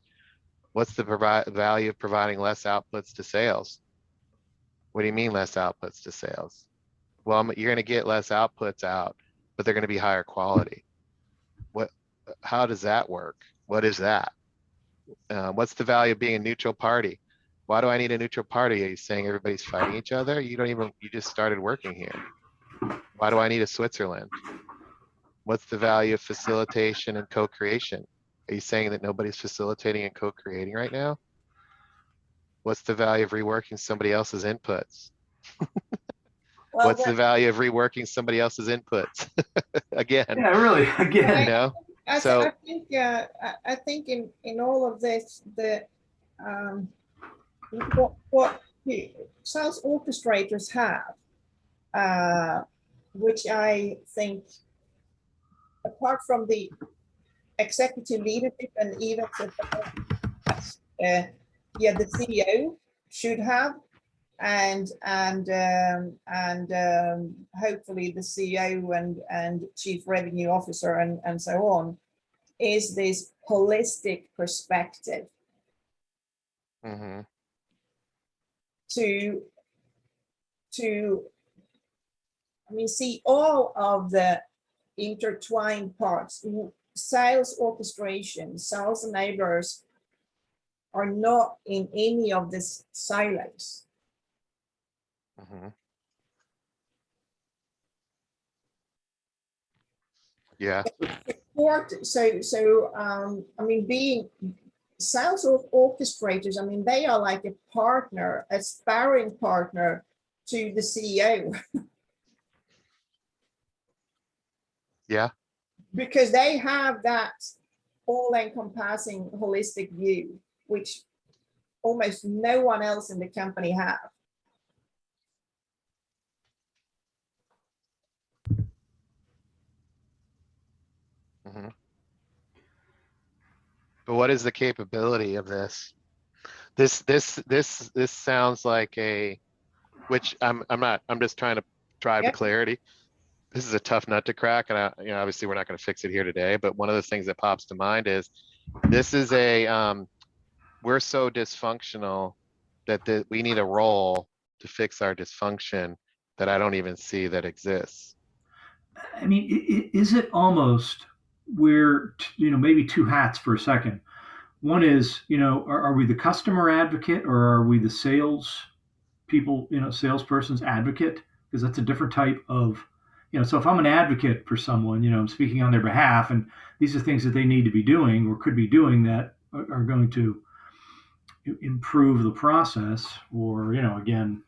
What's the value of providing less outputs to sales? What do you mean less outputs to sales? Well, you're going to get less outputs out, but they're going to be higher quality. How does that work? What is that? What's the value of being a neutral party? Why do I need a neutral party? Are you saying everybody's fighting each other? You just started working here. Why do I need a Switzerland? What's the value of facilitation and co-creation? Are you saying that nobody's facilitating and co-creating right now? What's the value of reworking somebody else's inputs? What's the value of reworking somebody else's inputs? Again. Yeah, really. Again. I think in all of this, what sales orchestrators have, which I think, apart from the executive leadership and even the CEO should have, and hopefully the CEO and chief revenue officer and so on, is this holistic perspective. Mm-hmm. To see all of the intertwined parts. Sales orchestration, sales enablers are not in any of these silos. Mm-hmm. Yeah. Being sales orchestrators, they are like a partner, a sparring partner to the CEO. Yeah. Because they have that all-encompassing holistic view, which almost no one else in the company have. Mm-hmm. But what is the capability of this? This sounds like which I'm just trying to drive to clarity. this is a tough nut to crack, and obviously we're not going to fix it here today, but one of the things that pops to mind is this is we're so dysfunctional that we need a role to fix our dysfunction that I don't even see that exists. I mean, is it almost where, maybe two hats for a second? One is, are we the customer advocate or are we the sales people, salesperson's advocate? Because that's a different type of, so if I'm an advocate for someone, I'm speaking on their behalf, and these are things that they need to be doing or could be doing that are going to improve the process, or, again.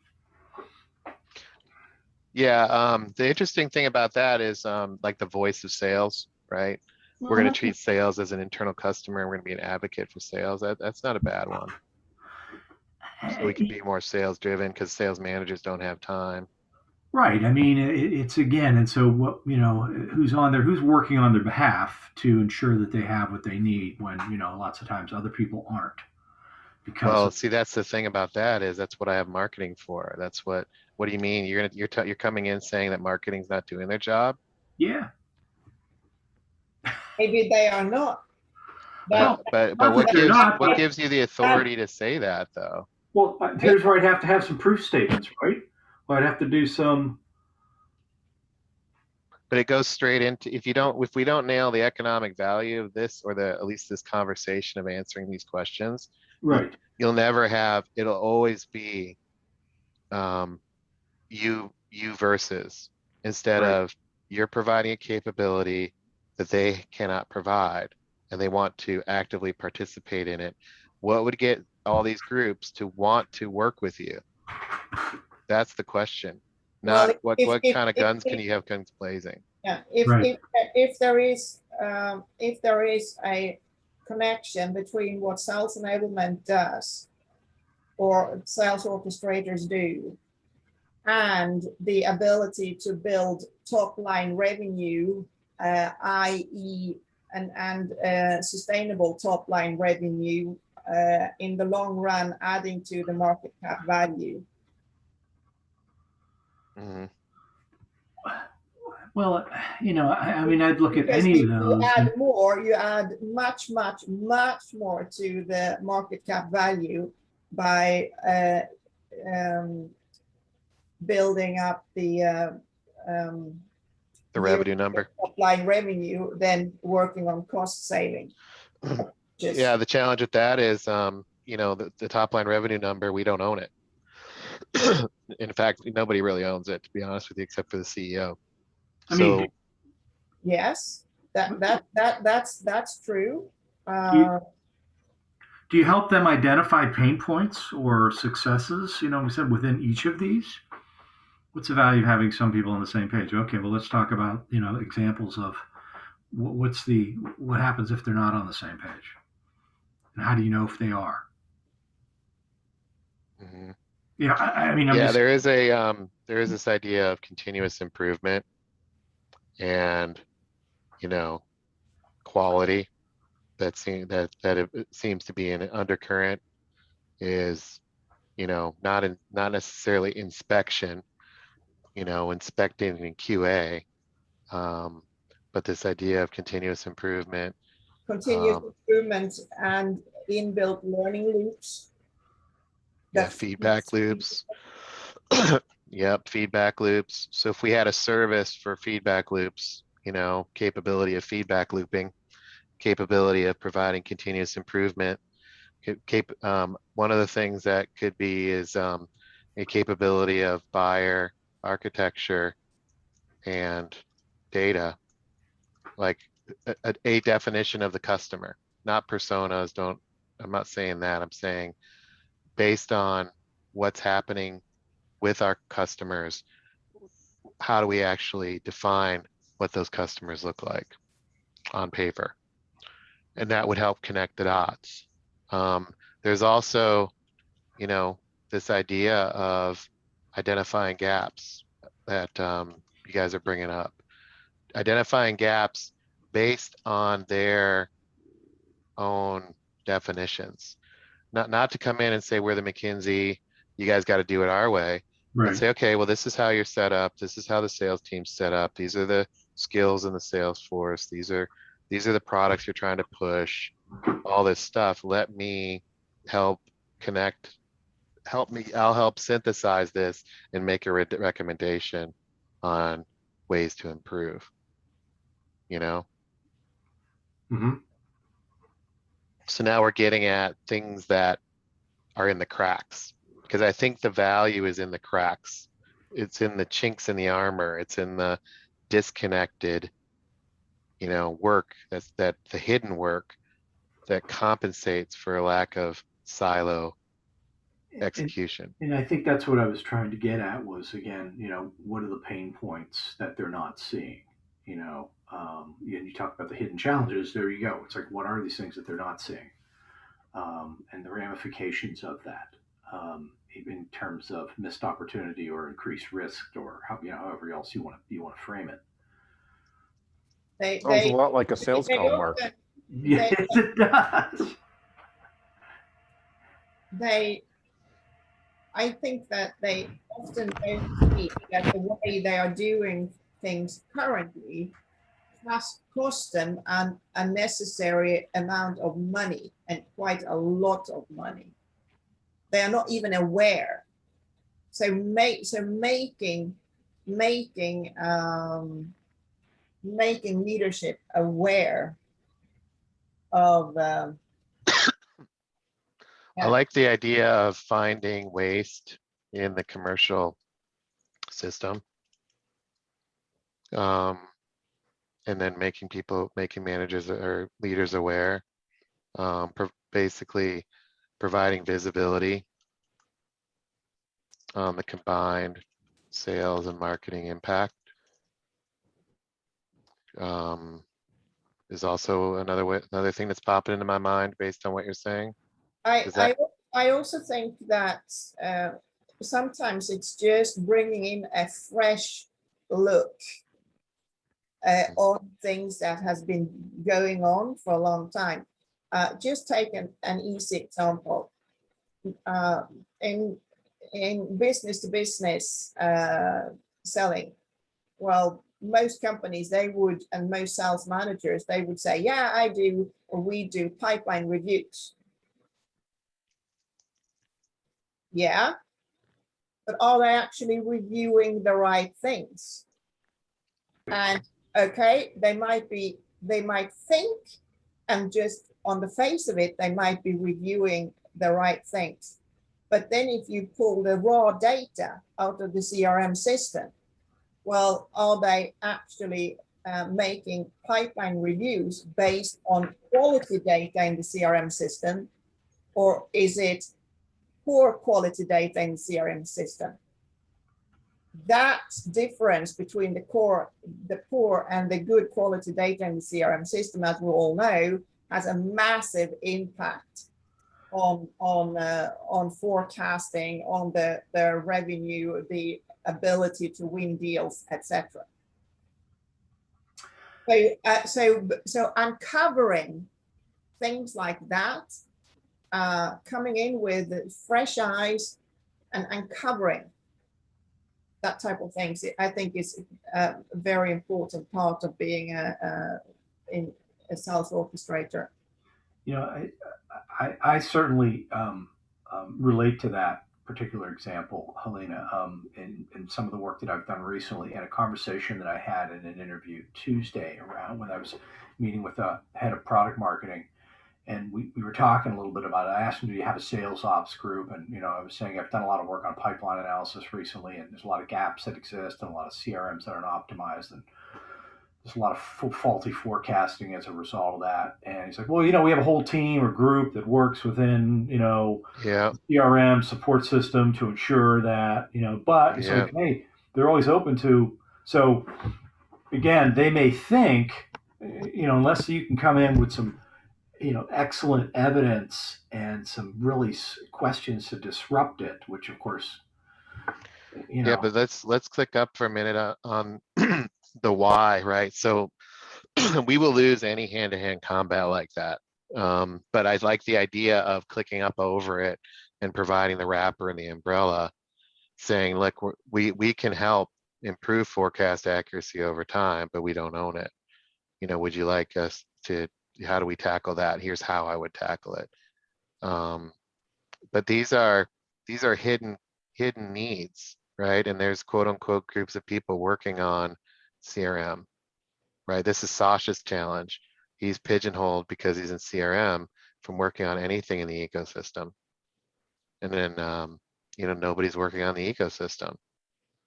Yeah, the interesting thing about that is like the voice of sales, right? We're going to treat sales as an internal customer, and we're going to be an advocate for sales. That's not a bad one. So we can be more sales driven because sales managers don't have time. Right. I mean, it's again, and so what, who's on there, who's working on their behalf to ensure that they have what they need when, lots of times other people aren't. Because well, see, that's the thing about that is that's what I have marketing for. That's what do you mean? You're coming in saying that marketing's not doing their job? Yeah. Maybe they are not. But what gives you the authority to say that, though? Well, here's where I'd have to have some proof statements, right? Well, I'd have to do some. But it goes straight into, if we don't nail the economic value of this, or at least this conversation of answering these questions, right, you'll never have, it'll always be you versus, instead of you're providing a capability that they cannot provide and they want to actively participate in it. What would get all these groups to want to work with you? That's the question. Not what kind of guns can you have guns blazing? Yeah, if there is a connection between what sales enablement does or sales orchestrators do and the ability to build top line revenue, i.e. and sustainable top line revenue in the long run, adding to the market cap value. Mm-hmm. Well, I mean, I'd look at any of those. You add much more to the market cap value by building up the revenue number, top line revenue, than working on cost saving. Yeah, the challenge with that is, the top line revenue number, we don't own it. In fact, nobody really owns it, to be honest with you, except for the CEO. Yes, that's true. Do you help them identify pain points or successes? We said within each of these. What's the value of having some people on the same page? Okay, well, let's talk about examples of what happens if they're not on the same page, and how do you know if they are? Mm-hmm. I mean, there is this idea of continuous improvement and quality that seems to be an undercurrent, is not necessarily inspection, inspecting in QA, but this idea of continuous improvement, and inbuilt learning loops. Feedback loops. Yep, feedback loops. So if we had a service for feedback loops, capability of feedback looping, capability of providing continuous improvement, one of the things that could be is a capability of buyer architecture and data, like a definition of the customer, not personas. I'm not saying that. I'm saying based on what's happening with our customers, how do we actually define what those customers look like on paper? And that would help connect the dots. There's also, this idea of identifying gaps that you guys are bringing up. Identifying gaps based on their own definitions. Not to come in and say we're the McKinsey, you guys got to do it our way, and say, okay, well, this is how you're set up. This is how the sales team's set up. These are the skills in the sales force. These are the products you're trying to push, all this stuff. Let me help connect, I'll help synthesize this and make a recommendation on ways to improve, you know? Hmm. So now we're getting at things that are in the cracks, because I think the value is in the cracks. It's in the chinks in the armor. It's in the disconnected, work, that the hidden work that compensates for a lack of silo execution. And I think that's what I was trying to get at was, again, what are the pain points that they're not seeing? And you talk about the hidden challenges. There you go. It's like, what are these things that they're not seeing? And the ramifications of that, in terms of missed opportunity or increased risk, or however else you want to frame it. Sounds a lot like a sales call, Mark. Yes, it does. I think that they often don't see that the way they are doing things currently has cost them an unnecessary amount of money, and quite a lot of money. They are not even aware. So making leadership aware of I like the idea of finding waste in the commercial system. And then making managers or leaders aware, basically providing visibility on the combined sales and marketing impact. Is also another thing that's popping into my mind based on what you're saying. I also think that sometimes it's just bringing in a fresh look on things that has been going on for a long time. Just take an easy example. In business to business selling, well, most companies and most sales managers, they would say, yeah, I do, or we do pipeline reviews. Yeah, but are they actually reviewing the right things? And okay, they might think, and just on the face of it, they might be reviewing the right things. But then if you pull the raw data out of the CRM system, well, are they actually making pipeline reviews based on quality data in the CRM system, or is it poor quality data in the CRM system? That difference between the poor and the good quality data in the CRM system, as we all know, has a massive impact on forecasting, on the revenue, the ability to win deals, etc. So uncovering things like that, coming in with fresh eyes and uncovering that type of things, I think is a very important part of being a sales orchestrator. I certainly relate to that particular example, Helena, in some of the work that I've done recently, and a conversation that I had in an interview Tuesday around when I was meeting with a head of product marketing. And we were talking a little bit about it. I asked him, do you have a sales ops group? And, I was saying I've done a lot of work on pipeline analysis recently, and there's a lot of gaps that exist and a lot of CRMs that aren't optimized. And there's a lot of faulty forecasting as a result of that. And he's like, well, we have a whole team or group that works within, CRM support system to ensure that, but it's like, hey, they're always open to. So again, they may think, unless you can come in with some, excellent evidence and some really questions to disrupt it, which of course, Yeah, but let's click up for a minute on the why, right? So we will lose any hand-to-hand combat like that. But I like the idea of clicking up over it and providing the wrapper and the umbrella saying, look, we can help improve forecast accuracy over time, but we don't own it. You know, would you like us to, how do we tackle that? Here's how I would tackle it. But these are hidden needs, right? And there's quote unquote groups of people working on CRM, right? This is Sasha's challenge. He's pigeonholed because he's in CRM from working on anything in the ecosystem. And then, you know, nobody's working on the ecosystem.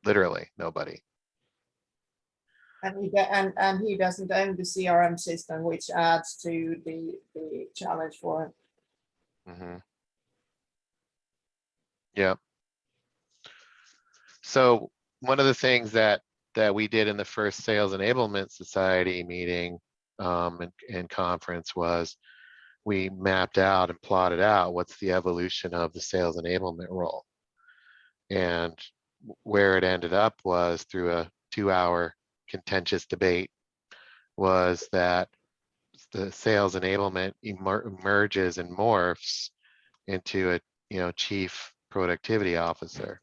Literally nobody. And he doesn't own the CRM system, which adds to the challenge for him. Yep. So one of the things that we did in the first Sales Enablement Society meeting and conference was we mapped out and plotted out what's the evolution of the sales enablement role. And where it ended up was through a 2-hour contentious debate was that the sales enablement emerges and morphs into a, you know, chief productivity officer,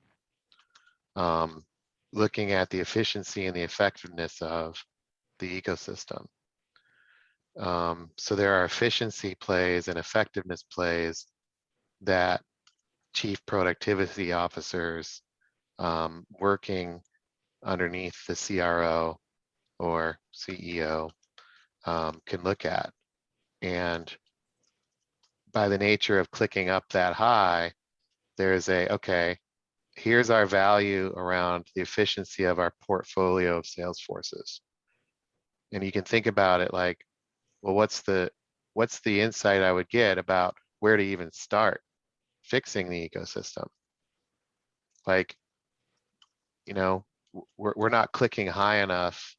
looking at the efficiency and the effectiveness of the ecosystem. So there are efficiency plays and effectiveness plays that chief productivity officers working underneath the CRO or CEO can look at. And by the nature of clicking up that high, there's okay, here's our value around the efficiency of our portfolio of sales forces. And you can think about it like, well, what's the insight I would get about where to even start fixing the ecosystem? Like, you know, we're not clicking high enough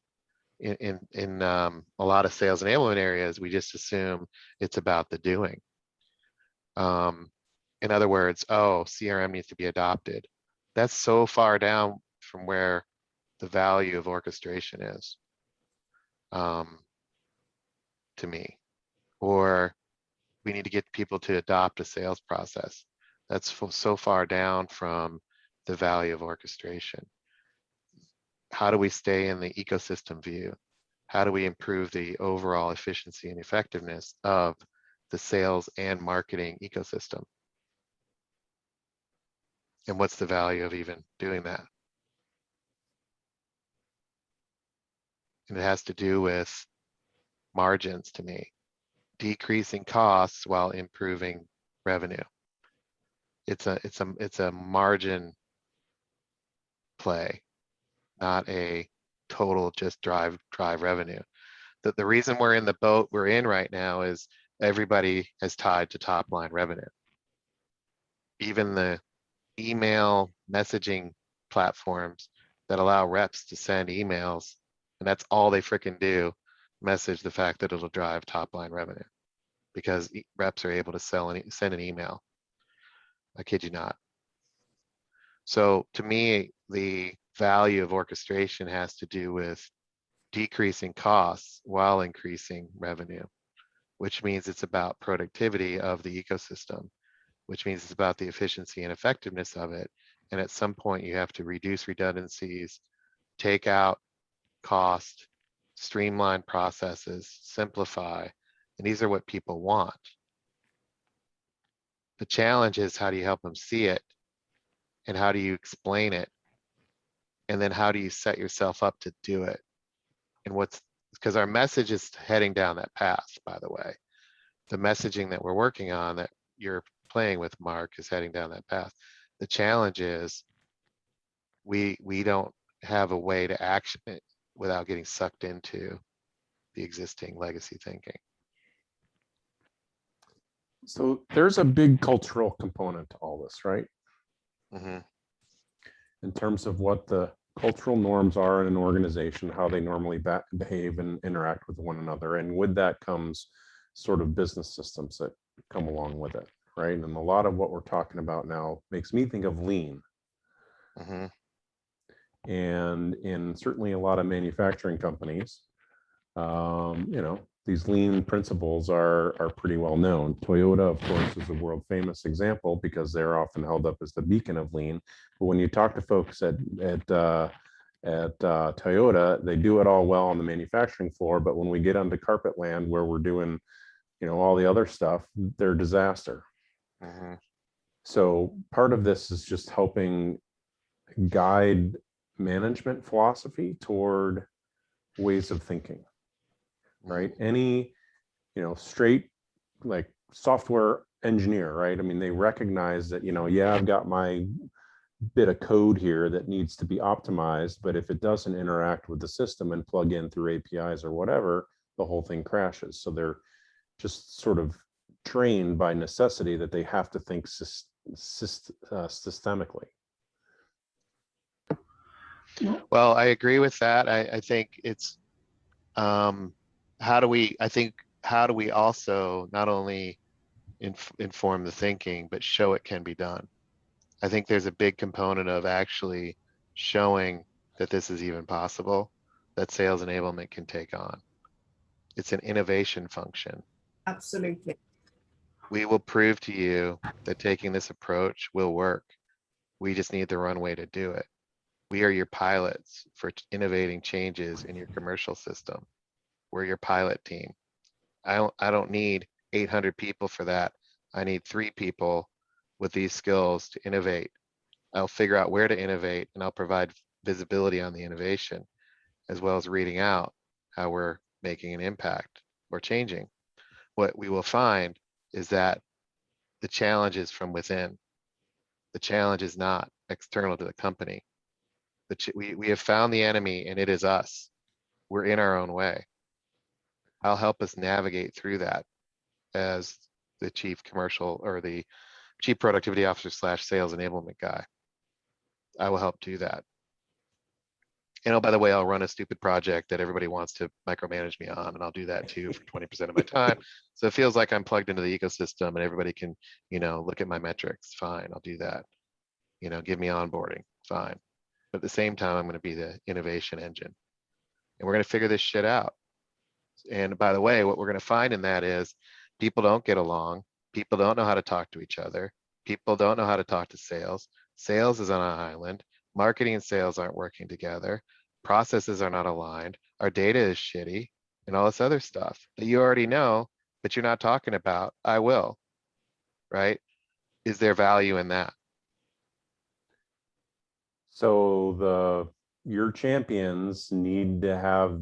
in a lot of sales enablement areas. We just assume it's about the doing. In other words, oh, CRM needs to be adopted. That's so far down from where the value of orchestration is, to me. Or we need to get people to adopt a sales process. That's so far down from the value of orchestration. How do we stay in the ecosystem view? How do we improve the overall efficiency and effectiveness of the sales and marketing ecosystem? And what's the value of even doing that? And it has to do with margins to me, decreasing costs while improving revenue. It's a margin play, not a total just drive revenue. The reason we're in the boat we're in right now is everybody has tied to top line revenue. Even the email messaging platforms that allow reps to send emails, and that's all they freaking do, message the fact that it'll drive top line revenue because reps are able to send an email. I kid you not. So to me, the value of orchestration has to do with decreasing costs while increasing revenue, which means it's about productivity of the ecosystem, which means it's about the efficiency and effectiveness of it. And at some point you have to reduce redundancies, take out cost, streamline processes, simplify, and these are what people want. The challenge is how do you help them see it and how do you explain it? And then how do you set yourself up to do it? And because our message is heading down that path, by the way. The messaging that we're working on that you're playing with, Mark, is heading down that path. The challenge is we don't have a way to action it without getting sucked into the existing legacy thinking. So there's a big cultural component to all this, right? Mm-hmm. In terms of what the cultural norms are in an organization, how they normally behave and interact with one another. And with that comes sort of business systems that come along with it, right? And a lot of what we're talking about now makes me think of lean. Mm-hmm. And in certainly a lot of manufacturing companies, You know, these lean principles are pretty well known. Toyota, of course, is a world famous example because they're often held up as the beacon of lean. But when you talk to folks at Toyota, they do it all well on the manufacturing floor. But when we get onto carpet land where we're doing, you know, all the other stuff, they're a disaster. Mhm. So part of this is just helping guide management philosophy toward ways of thinking, right? Any, you know, straight like software engineer, right? I mean, they recognize that, you know, yeah, I've got my bit of code here that needs to be optimized, but if it doesn't interact with the system and plug in through APIs or whatever, the whole thing crashes. So they're just sort of trained by necessity that they have to think systemically. Well, I agree with that. I think it's, how do we also not only inform the thinking, but show it can be done? I think there's a big component of actually showing that this is even possible, that sales enablement can take on. It's an innovation function. Absolutely. We will prove to you that taking this approach will work. We just need the runway to do it. We are your pilots for innovating changes in your commercial system. We're your pilot team. I don't need 800 people for that. I need 3 people with these skills to innovate. I'll figure out where to innovate and I'll provide visibility on the innovation, as well as reading out how we're making an impact or changing. What we will find is that the challenge is from within. The challenge is not external to the company. We have found the enemy and it is us. We're in our own way. I'll help us navigate through that as the chief commercial or the chief productivity officer / sales enablement guy. I will help do that. And oh, by the way, I'll run a stupid project that everybody wants to micromanage me on, and I'll do that too for 20% of my time. So it feels like I'm plugged into the ecosystem and everybody can, you know, look at my metrics. Fine, I'll do that. You know, give me onboarding. Fine. But at the same time, I'm going to be the innovation engine. And we're going to figure this shit out. And by the way, what we're going to find in that is people don't get along. People don't know how to talk to each other. People don't know how to talk to sales. Sales is on an island. Marketing and sales aren't working together. Processes are not aligned. Our data is shitty and all this other stuff that you already know, but you're not talking about. I will, right? Is there value in that? So your champions need to have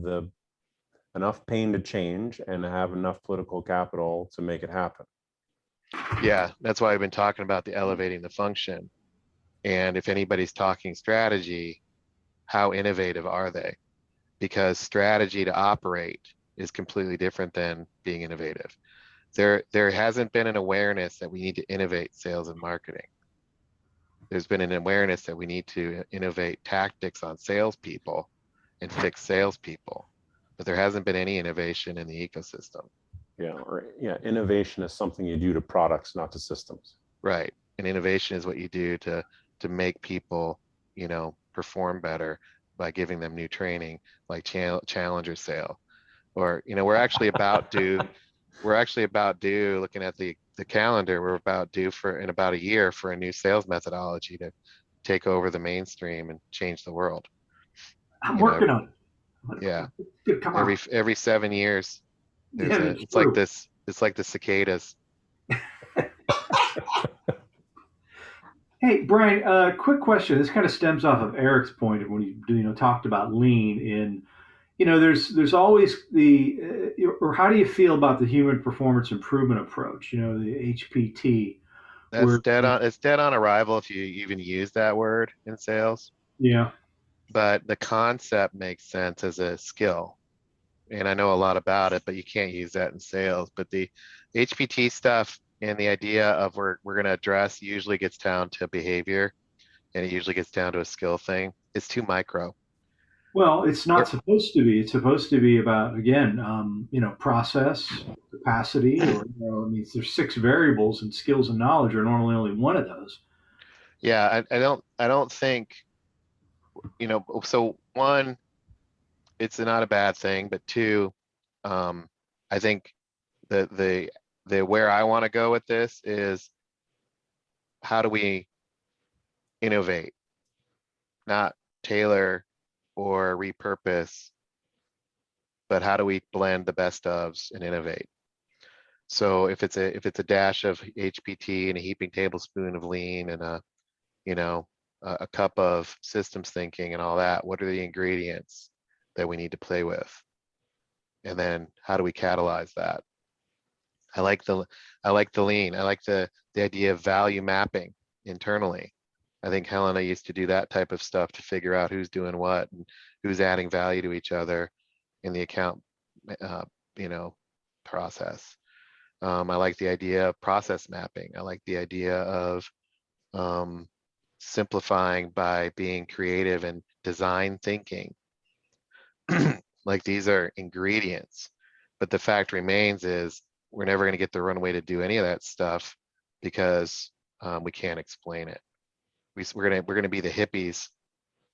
enough pain to change and have enough political capital to make it happen. Yeah, that's why I've been talking about the elevating the function. And if anybody's talking strategy, how innovative are they? Because strategy to operate is completely different than being innovative. There hasn't been an awareness that we need to innovate sales and marketing. There's been an awareness that we need to innovate tactics on salespeople and fix salespeople, but there hasn't been any innovation in the ecosystem. Yeah, innovation is something you do to products, not to systems. Right, and innovation is what you do to make people, you know, perform better by giving them new training, like challenger sale, or you know, we're actually about due. Looking at the calendar, we're about due for in about a year for a new sales methodology to take over the mainstream and change the world. I'm working on it. Yeah, Come on. every 7 years, there's Yeah, it's like this. It's like the cicadas. Hey, Brian, quick question. This kind of stems off of Eric's point of when you talked about lean. In there's always or how do you feel about the human performance improvement approach? The HPT. That's dead on. It's dead on arrival if you even use that word in sales. Yeah. But the concept makes sense as a skill, and I know a lot about it, but you can't use that in sales. But the HPT stuff and the idea of we're going to address usually gets down to behavior, and it usually gets down to a skill thing. It's too micro. Well, it's not supposed to be. It's supposed to be about, again, process, capacity, or there's 6 variables, and skills and knowledge are normally only one of those. Yeah, I don't think, so one, it's not a bad thing, but 2, I think the where I want to go with this is, how do we innovate, not tailor or repurpose, but how do we blend the best ofs and innovate? So if it's a dash of HPT and a heaping tablespoon of lean and a cup of systems thinking and all that, what are the ingredients that we need to play with? And then how do we catalyze that? I like the lean. I like the idea of value mapping internally. I think Helena used to do that type of stuff to figure out who's doing what and who's adding value to each other in the account, process. I like the idea of process mapping. I like the idea of simplifying by being creative and design thinking. Like, these are ingredients, but the fact remains is we're never going to get the runway to do any of that stuff because we can't explain it. We're gonna be the hippies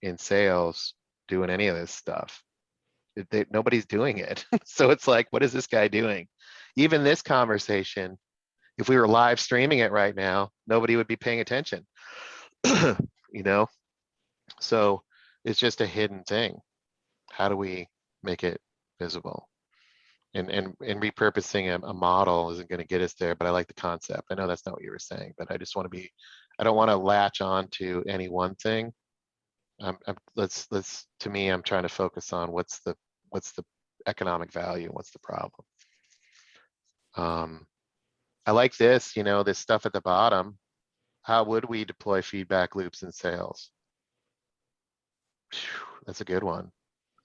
in sales doing any of this stuff. Nobody's doing it. So it's like, what is this guy doing? Even this conversation, if we were live streaming it right now, nobody would be paying attention. So it's just a hidden thing. How do we make it visible? And repurposing a model isn't going to get us there, but I like the concept. I know that's not what you were saying, but I just want to be, I don't want to latch on to any one thing. To me, I'm trying to focus on what's the economic value, what's the problem. I like this, this stuff at the bottom. How would we deploy feedback loops in sales? Phew, that's a good one.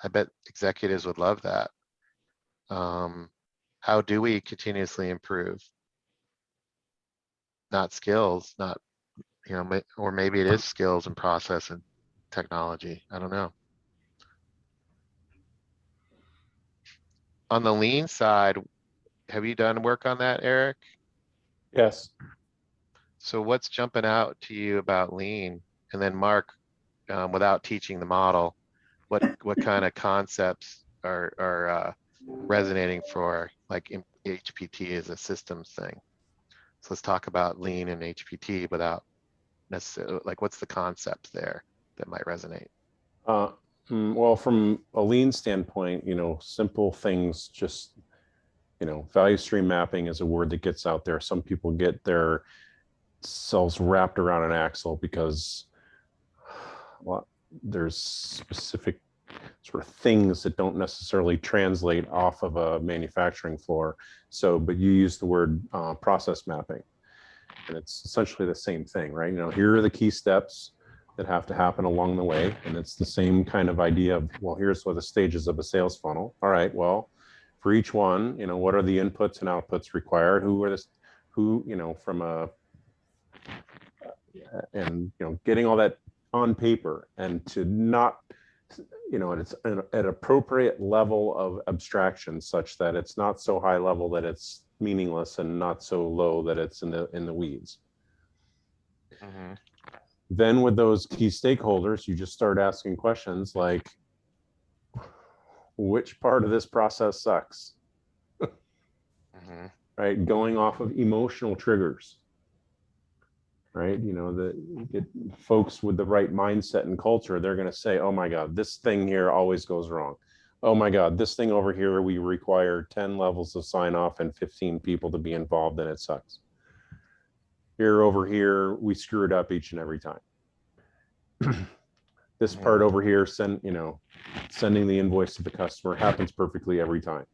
I bet executives would love that. How do we continuously improve? Not skills, not, or maybe it is skills and process and technology. I don't know. On the lean side, have you done work on that, Eric? Yes. So what's jumping out to you about lean? And then Mark, without teaching the model, what kind of concepts are resonating for like HPT as a systems thing? So let's talk about lean and HPT without necessarily, like, what's the concept there that might resonate? Well, from a lean standpoint, simple things, just, value stream mapping is a word that gets out there. Some people get their selves wrapped around an axle because, well, there's specific sort of things that don't necessarily translate off of a manufacturing floor. So, but you use the word process mapping, and it's essentially the same thing, right? Here are the key steps that have to happen along the way. And it's the same kind of idea of, well, here's what the stages of a sales funnel. All right, well, for each one, what are the inputs and outputs required? From a, and, getting all that on paper and to not, it's at appropriate level of abstraction such that it's not so high level that it's meaningless and not so low that it's in the weeds. Mm-hmm. Then with those key stakeholders, you just start asking questions like, which part of this process sucks? Mm-hmm. Right? Going off of emotional triggers, right? You get folks with the right mindset and culture, they're going to say, oh my God, this thing here always goes wrong. Oh my God, this thing over here, we require 10 levels of sign off and 15 people to be involved and it sucks. Over here, we screw it up each and every time. This part over here, sending the invoice to the customer happens perfectly every time.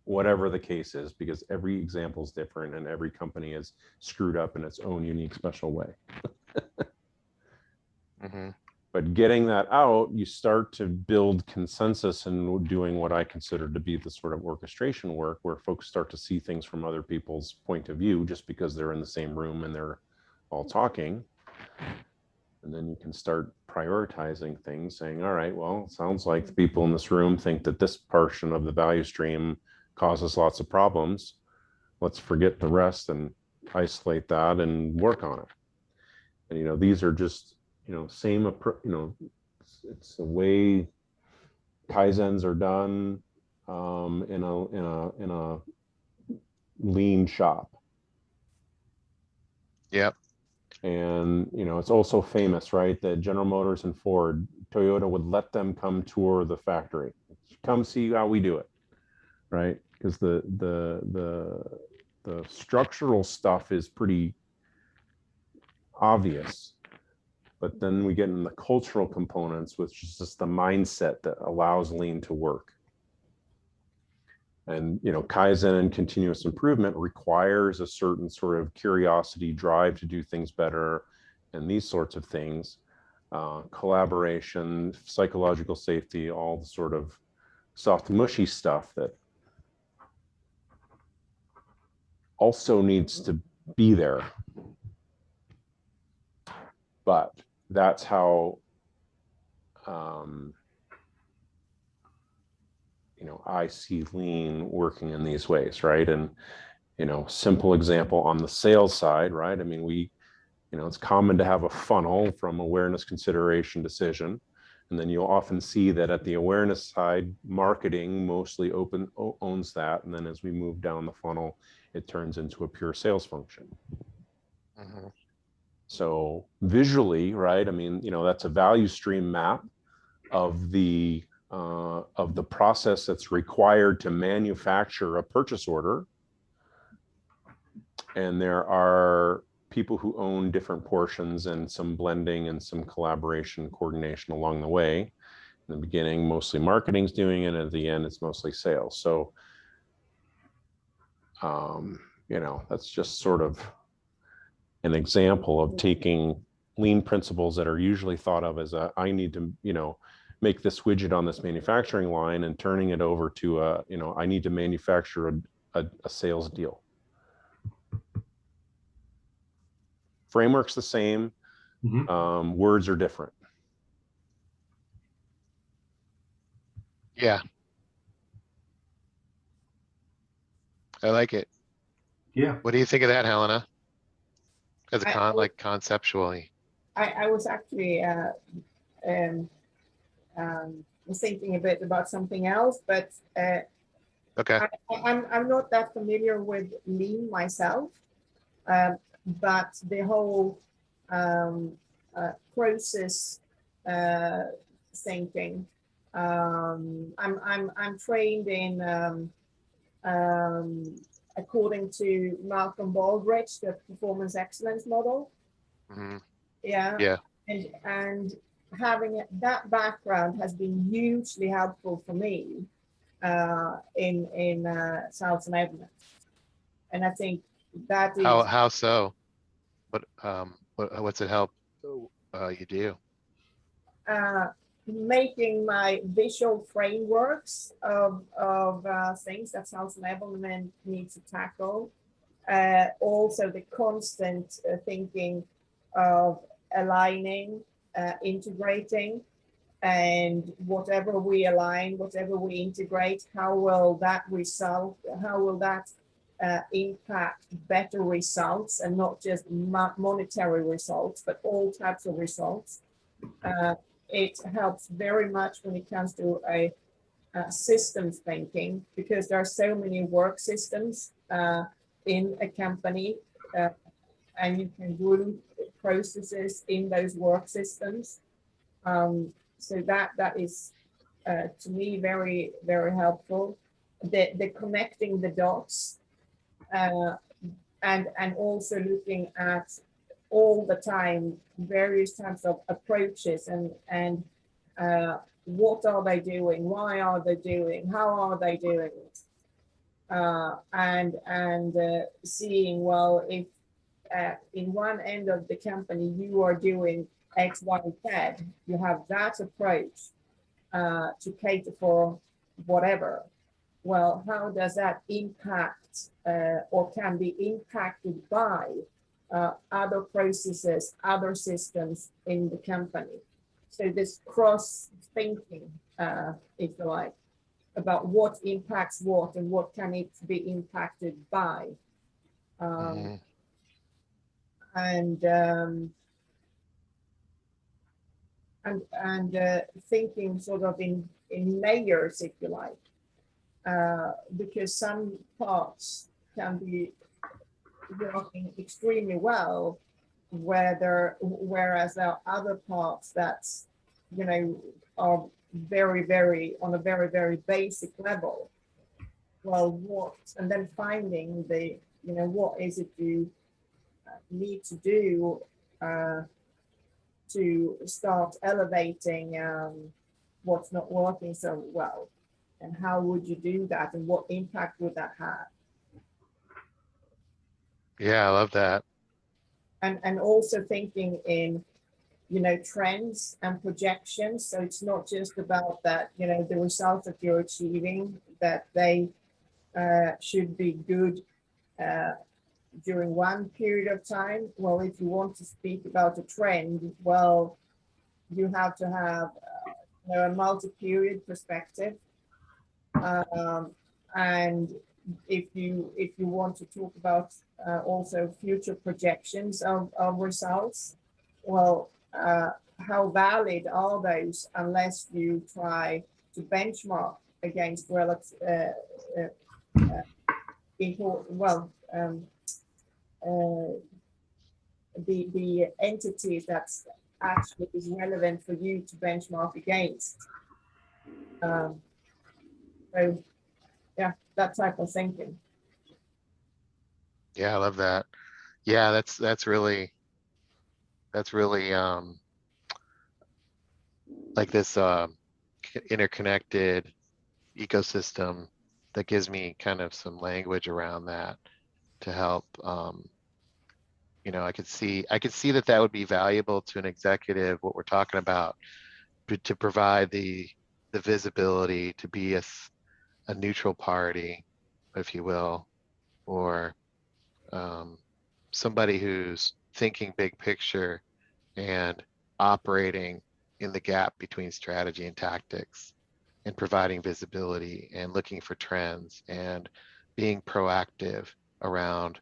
Whatever the case is, because every example is different and every company is screwed up in its own unique, special way. Mm-hmm. But getting that out, you start to build consensus and doing what I consider to be the sort of orchestration work where folks start to see things from other people's point of view just because they're in the same room and they're all talking. And then you can start prioritizing things, saying, all right, well, it sounds like the people in this room think that this portion of the value stream causes lots of problems. Let's forget the rest and isolate that and work on it. And, these are just, same approach, it's the way Kaizens are done. in a lean shop. Yep. And, you know, it's also famous, right, that General Motors and Ford, Toyota would let them come tour the factory, come see how we do it, right? Because the structural stuff is pretty obvious, but then we get in the cultural components, which is just the mindset that allows lean to work. And, you know, Kaizen and continuous improvement requires a certain sort of curiosity, drive to do things better, and these sorts of things, collaboration, psychological safety, all the sort of soft, mushy stuff that also needs to be there. But that's how, you know, I see lean working in these ways, right? And, you know, simple example on the sales side, right? I mean, you know, it's common to have a funnel from awareness, consideration, decision. And then you'll often see that at the awareness side, marketing mostly owns that. And then as we move down the funnel, it turns into a pure sales function. Mm-hmm. So visually, right? I mean, you know, that's a value stream map of the process that's required to manufacture a purchase order. And there are people who own different portions and some blending and some collaboration, coordination along the way. In the beginning, mostly marketing's doing it. At the end, it's mostly sales. So, you know, that's just sort of an example of taking lean principles that are usually thought of as I need to, you know, make this widget on this manufacturing line and turning it over to you know, I need to manufacture a sales deal. Framework's the same. Mm-hmm. Words are different. Yeah. I like it. Yeah. What do you think of that, Helena? As a like conceptually. I was actually was thinking a bit about something else, but okay. I'm not that familiar with lean myself, but the whole process thinking. I'm trained in according to Malcolm Baldrige, the performance excellence model. Mm-hmm. Yeah. Yeah. And having that background has been hugely helpful for me in sales enablement. And I think that is how so? What's it help you do? Making my visual frameworks of things that sales enablement needs to tackle. Also the constant thinking of aligning, integrating, and whatever we align, whatever we integrate, how will that result, how will that impact better results, and not just monetary results, but all types of results. It helps very much when it comes to a systems thinking, because there are so many work systems in a company, and you can group processes in those work systems. So that is to me very, very helpful. The connecting the dots, and also looking at all the time various types of approaches, and what are they doing, why are they doing, how are they doing it, and seeing, well, if in one end of the company you are doing X, Y, Z, you have that approach to cater for whatever. Well, how does that impact or can be impacted by other processes, other systems in the company? So this cross thinking, if you like, about what impacts what and what can it be impacted by. And thinking sort of in layers, if you like. because some parts can be working extremely well, whereas there are other parts that, you know, are very on a very basic level. Well, and then finding the, you know, what is it you need to do to start elevating what's not working so well, and how would you do that, and what impact would that have? Yeah, I love that. And also thinking in, you know, trends and projections. So it's not just about that, you know, the results that you're achieving, that they should be good during one period of time. Well, if you want to speak about a trend, well, you have to have you know, a multi-period perspective. And if you want to talk about also future projections of results, well, how valid are those unless you try to benchmark against relative the entities that's actually is relevant for you to benchmark against. So yeah, that type of thinking. Yeah, I love that. Yeah, that's really like this interconnected ecosystem that gives me kind of some language around that to help. You know, I could see that that would be valuable to an executive, what we're talking about, to provide the visibility, to be a neutral party, if you will, or somebody who's thinking big picture and operating in the gap between strategy and tactics, and providing visibility and looking for trends and being proactive around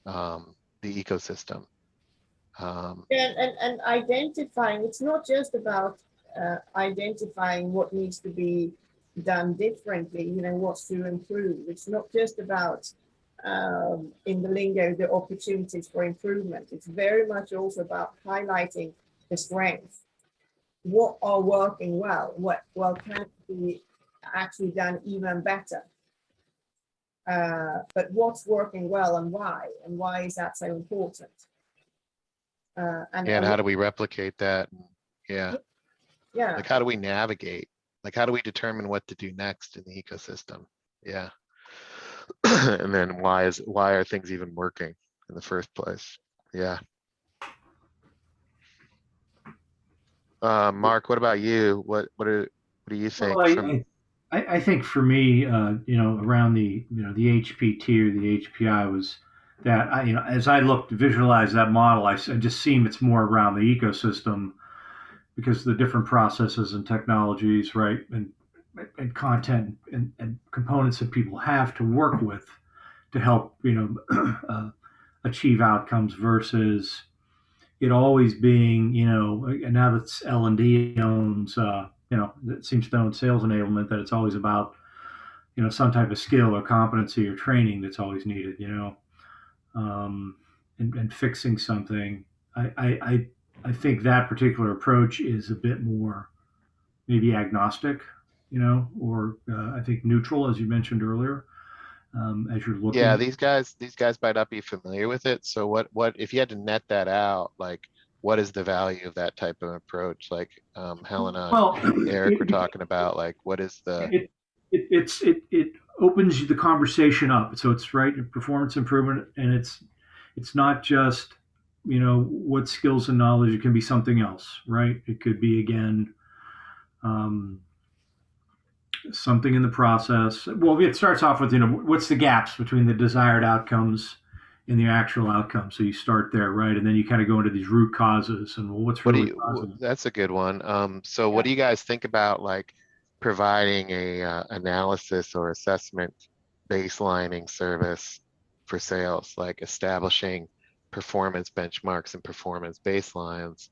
the ecosystem. And identifying, it's not just about identifying what needs to be done differently, you know, what's to improve. It's not just about, in the lingo, the opportunities for improvement. It's very much also about highlighting the strengths. What are working well? What can be actually done even better? But what's working well and why? And why is that so important? And how do we replicate that? Yeah. Yeah. Like, how do we navigate? Like, how do we determine what to do next in the ecosystem? Yeah. And then why are things even working in the first place? Yeah. Mark, what about you? What do you think? Well, I think for me, you know, around the, you know, the HPT or the HPI was that I, you know, as I looked to visualize that model, I just seem it's more around the ecosystem because the different processes and technologies, right, and content and components that people have to work with to help, you know, achieve outcomes versus it always being, you know, and now that L&D owns, you know, it seems to own sales enablement, that it's always about, you know, some type of skill or competency or training that's always needed, you know, and fixing something. I think that particular approach is a bit more maybe agnostic, you know, or I think neutral, as you mentioned earlier, as you're looking. Yeah, these guys might not be familiar with it. So what if you had to net that out, like what is the value of that type of approach? Like Helena and Eric were talking about, like what is the it opens the conversation up. So it's right performance improvement, and it's not just, you know, what skills and knowledge. It can be something else, right? It could be again something in the process. Well, it starts off with, you know, what's the gaps between the desired outcomes and the actual outcome. So you start there, right, and then you kind of go into these root causes and, well, what's really causing it? That's a good one. So what do you guys think about like providing a analysis or assessment baselining service for sales, like establishing performance benchmarks and performance baselines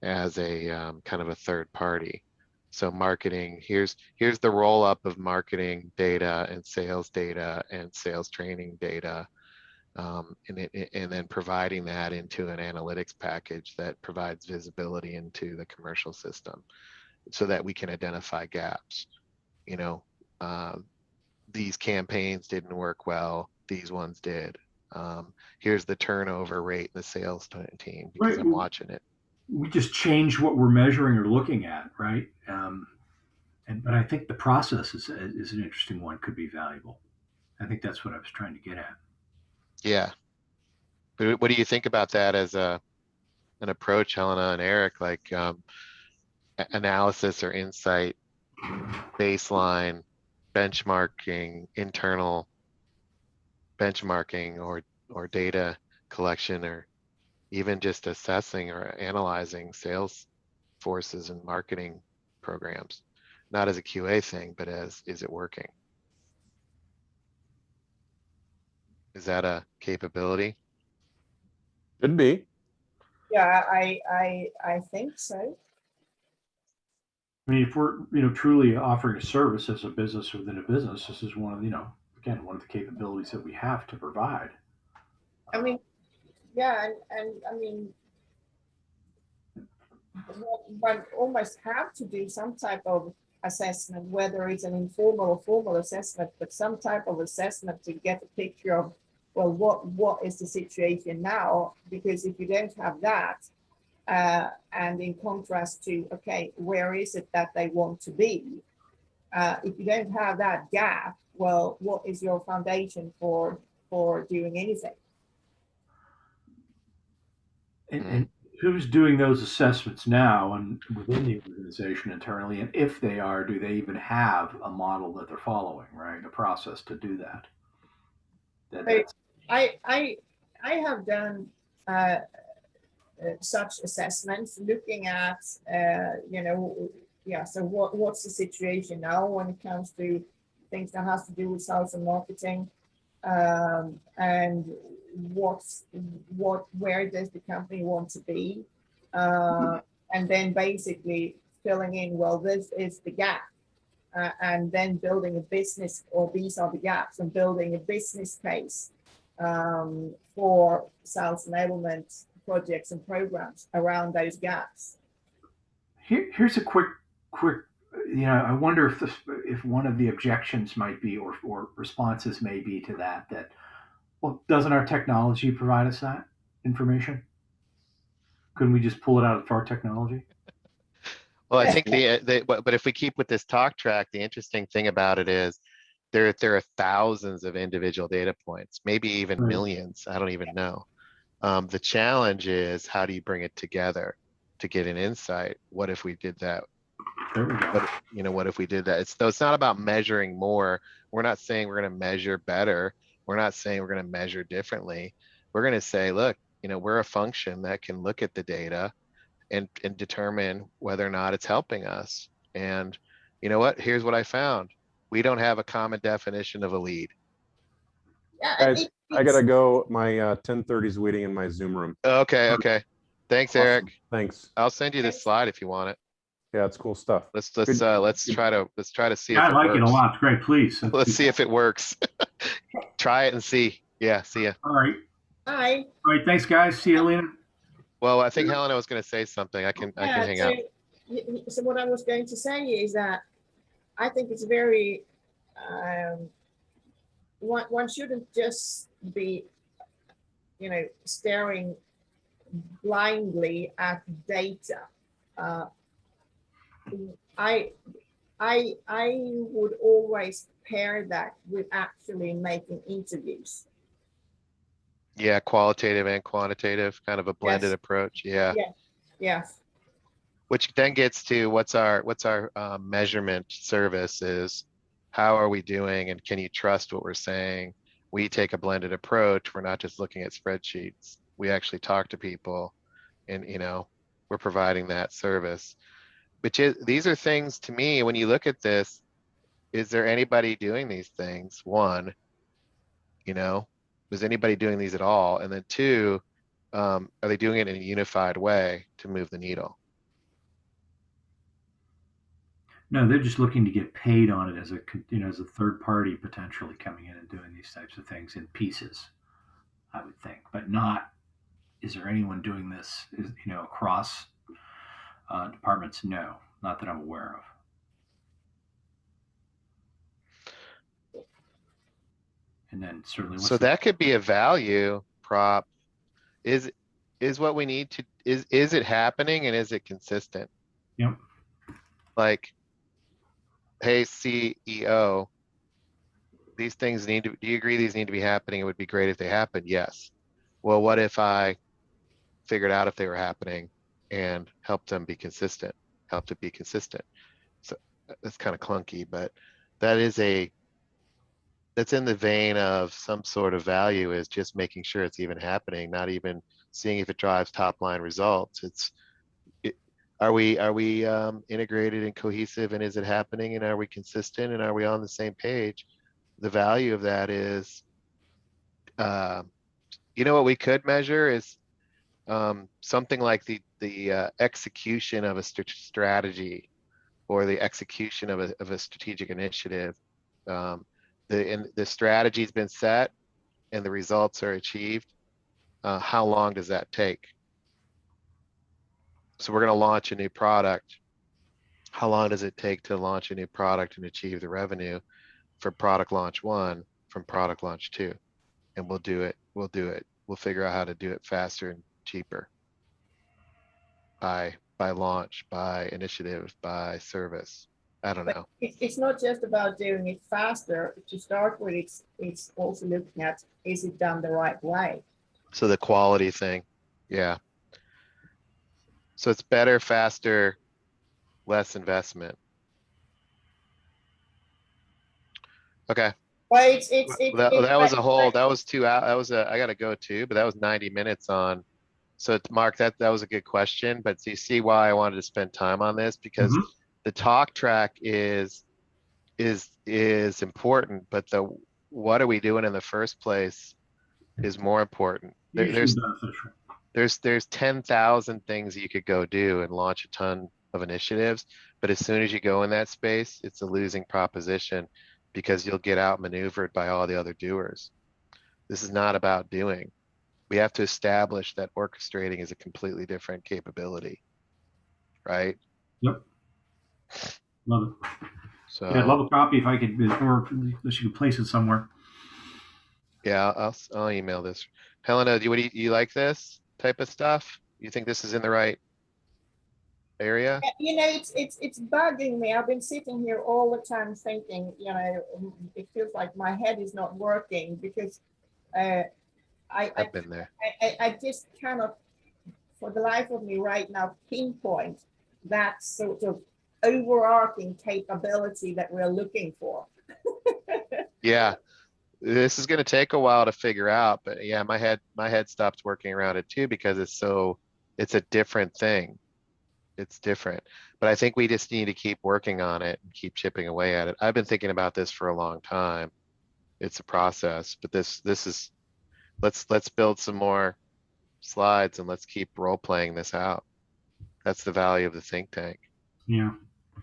as a kind of a third party? So marketing, here's the roll up of marketing data and sales training data. And then providing that into an analytics package that provides visibility into the commercial system so that we can identify gaps. You know, these campaigns didn't work well, these ones did. Here's the turnover rate in the sales team because Right. I'm watching it. We just change what we're measuring or looking at, right? But I think the process is an interesting one. Could be valuable. I think that's what I was trying to get at. Yeah. But what do you think about that as an approach, Helena and Eric, like analysis or insight, baseline, benchmarking, internal benchmarking or data collection, or even just assessing or analyzing sales forces and marketing programs, not as a QA thing, but as, is it working? Is that a capability? Could be. Yeah, I think so. I mean, if we're truly offering a service as a business within a business, this is one of again one of the capabilities that we have to provide. I mean, yeah, and I mean, one almost have to do some type of assessment, whether it's an informal or formal assessment, but some type of assessment to get a picture of, well, what is the situation now? Because if you don't have that, and in contrast to, okay, where is it that they want to be? If you don't have that gap, well, what is your foundation for doing anything? And who's doing those assessments now and within the organization internally? And if they are, do they even have a model that they're following, right? A process to do that? That's I have done such assessments, looking at so what's the situation now when it comes to things that has to do with sales and marketing, and where does the company want to be, and then basically filling in, well, this is the gap, and then building a business, or these are the gaps, and building a business case for sales enablement projects and programs around those gaps. Here's a quick. I wonder if one of the objections might be, or responses may be to that. Well, doesn't our technology provide us that information? Couldn't we just pull it out of our technology? Well, I think but if we keep with this talk track, the interesting thing about it is there are thousands of individual data points, maybe even Right. millions. I don't even know. The challenge is, how do you bring it together to get an insight? What if we did that? There we go. What if we did that? It's not about measuring more. We're not saying we're going to measure better. We're not saying we're going to measure differently. We're going to say, look, we're a function that can look at the data and determine whether or not it's helping us. And you know what? Here's what I found. We don't have a common definition of a lead. Guys, I gotta go. My 10:30 is waiting in my Zoom room. Okay. Thanks, Awesome. Eric. Thanks. I'll send you this slide if you want it. Yeah, it's cool stuff. Let's try to see Yeah, if I like it it a works. lot. It's great. Please. Let's see if it works. Try it and see. Yeah, see ya. All right. Hi. All right. Thanks, guys. See you, Lena. Well, I think Helena was going to say something. I can hang out. So what I was going to say is that I think it's very one shouldn't just be staring blindly at data. I would always pair that with actually making interviews. Yeah, qualitative and quantitative, kind of a blended approach. Yeah. Yes. Which then gets to what's our measurement service is. How are we doing, and can you trust what we're saying? We take a blended approach. We're not just looking at spreadsheets. We actually talk to people, and we're providing that service. But these are things, to me, when you look at this, is there anybody doing these things? One, is anybody doing these at all? And then two, are they doing it in a unified way to move the needle? No, they're just looking to get paid on it as a as a third party potentially coming in and doing these types of things in pieces. I would think, but not. Is there anyone doing this? Across departments? No, not that I'm aware of. And then certainly, So that could be a value prop. Is what we need to, is it happening and is it consistent? Yep. Like, hey, CEO, these things need to, do you agree these need to be happening? It would be great if they happened. Yes. Well, what if I figured out if they were happening and helped them be consistent, helped it be consistent? So that's kind of clunky, but that is that's in the vein of some sort of value, is just making sure it's even happening, not even seeing if it drives top line results. Are we integrated and cohesive, and is it happening, and are we consistent, and are we on the same page? The value of that is, what we could measure is something like the execution of a strategy, or the execution of a strategic initiative. The strategy's been set and the results are achieved. How long does that take? So we're going to launch a new product. How long does it take to launch a new product and achieve the revenue for product launch 1 from product launch 2? And we'll do it. We'll figure out how to do it faster and cheaper by launch, by initiative, by service. I don't know. It's not just about doing it faster. To start with, it's also looking at, is it done the right way? So the quality thing. Yeah. So it's better, faster, less investment. Okay. Well, that was a whole, that was 2 hours. I gotta go too, but that was 90 minutes on. So Mark, that was a good question, but you see why I wanted to spend time on this, because the talk track is important, but the what are we doing in the first place is more important. There's 10,000 things you could go do and launch a ton of initiatives, but as soon as you go in that space, it's a losing proposition, because you'll get outmaneuvered by all the other doers. This is not about doing. We have to establish that orchestrating is a completely different capability, right? Yep. Love it. So yeah, I'd love a copy if I could, or if you could place it somewhere. Yeah, I'll email this. Helena, do you like this type of stuff? You think this is in the right area? It's bugging me. I've been sitting here all the time thinking, it feels like my head is not working, because I've been there. I just cannot, for the life of me right now, pinpoint that sort of overarching capability that we're looking for. Yeah, this is going to take a while to figure out, but yeah, my head stops working around it too, because it's a different thing. It's different, but I think we just need to keep working on it and keep chipping away at it. I've been thinking about this for a long time. It's a process, but this is, let's build some more slides and let's keep role playing this out. That's the value of the think tank. Yeah.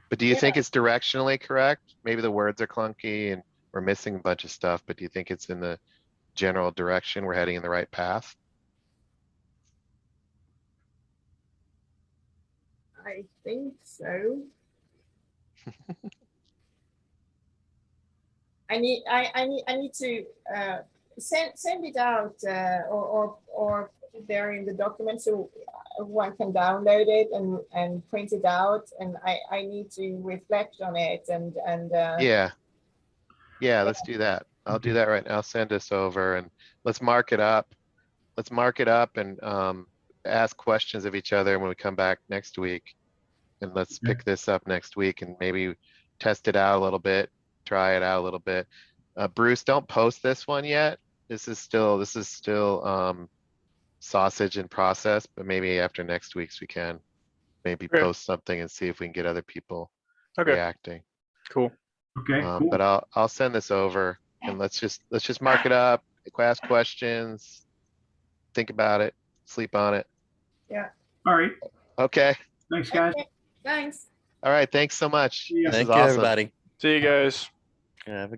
But do you think it's directionally correct? Maybe the words are clunky and we're missing a bunch of stuff, but do you think it's in the general direction? We're heading in the right path? I think so. I need to send it out, or there in the document, so one can download it and print it out, and I need to reflect on it and yeah, let's do that. I'll do that right now. I'll send this over and let's mark it up. Let's mark it up and ask questions of each other when we come back next week. And let's pick this up next week and maybe test it out a little bit, try it out a little bit. Bruce, don't post this one yet. This is still sausage in process, but maybe after next week's we can maybe post something and see if we can get other people reacting. Cool. Okay. Cool. But I'll send this over and let's just mark it up, ask questions, think about it, sleep on it. Yeah. All right. Okay. Thanks, guys. Okay. Thanks. All right. Thanks so much. Yeah. This Thank is you, awesome. everybody. See you guys. Have a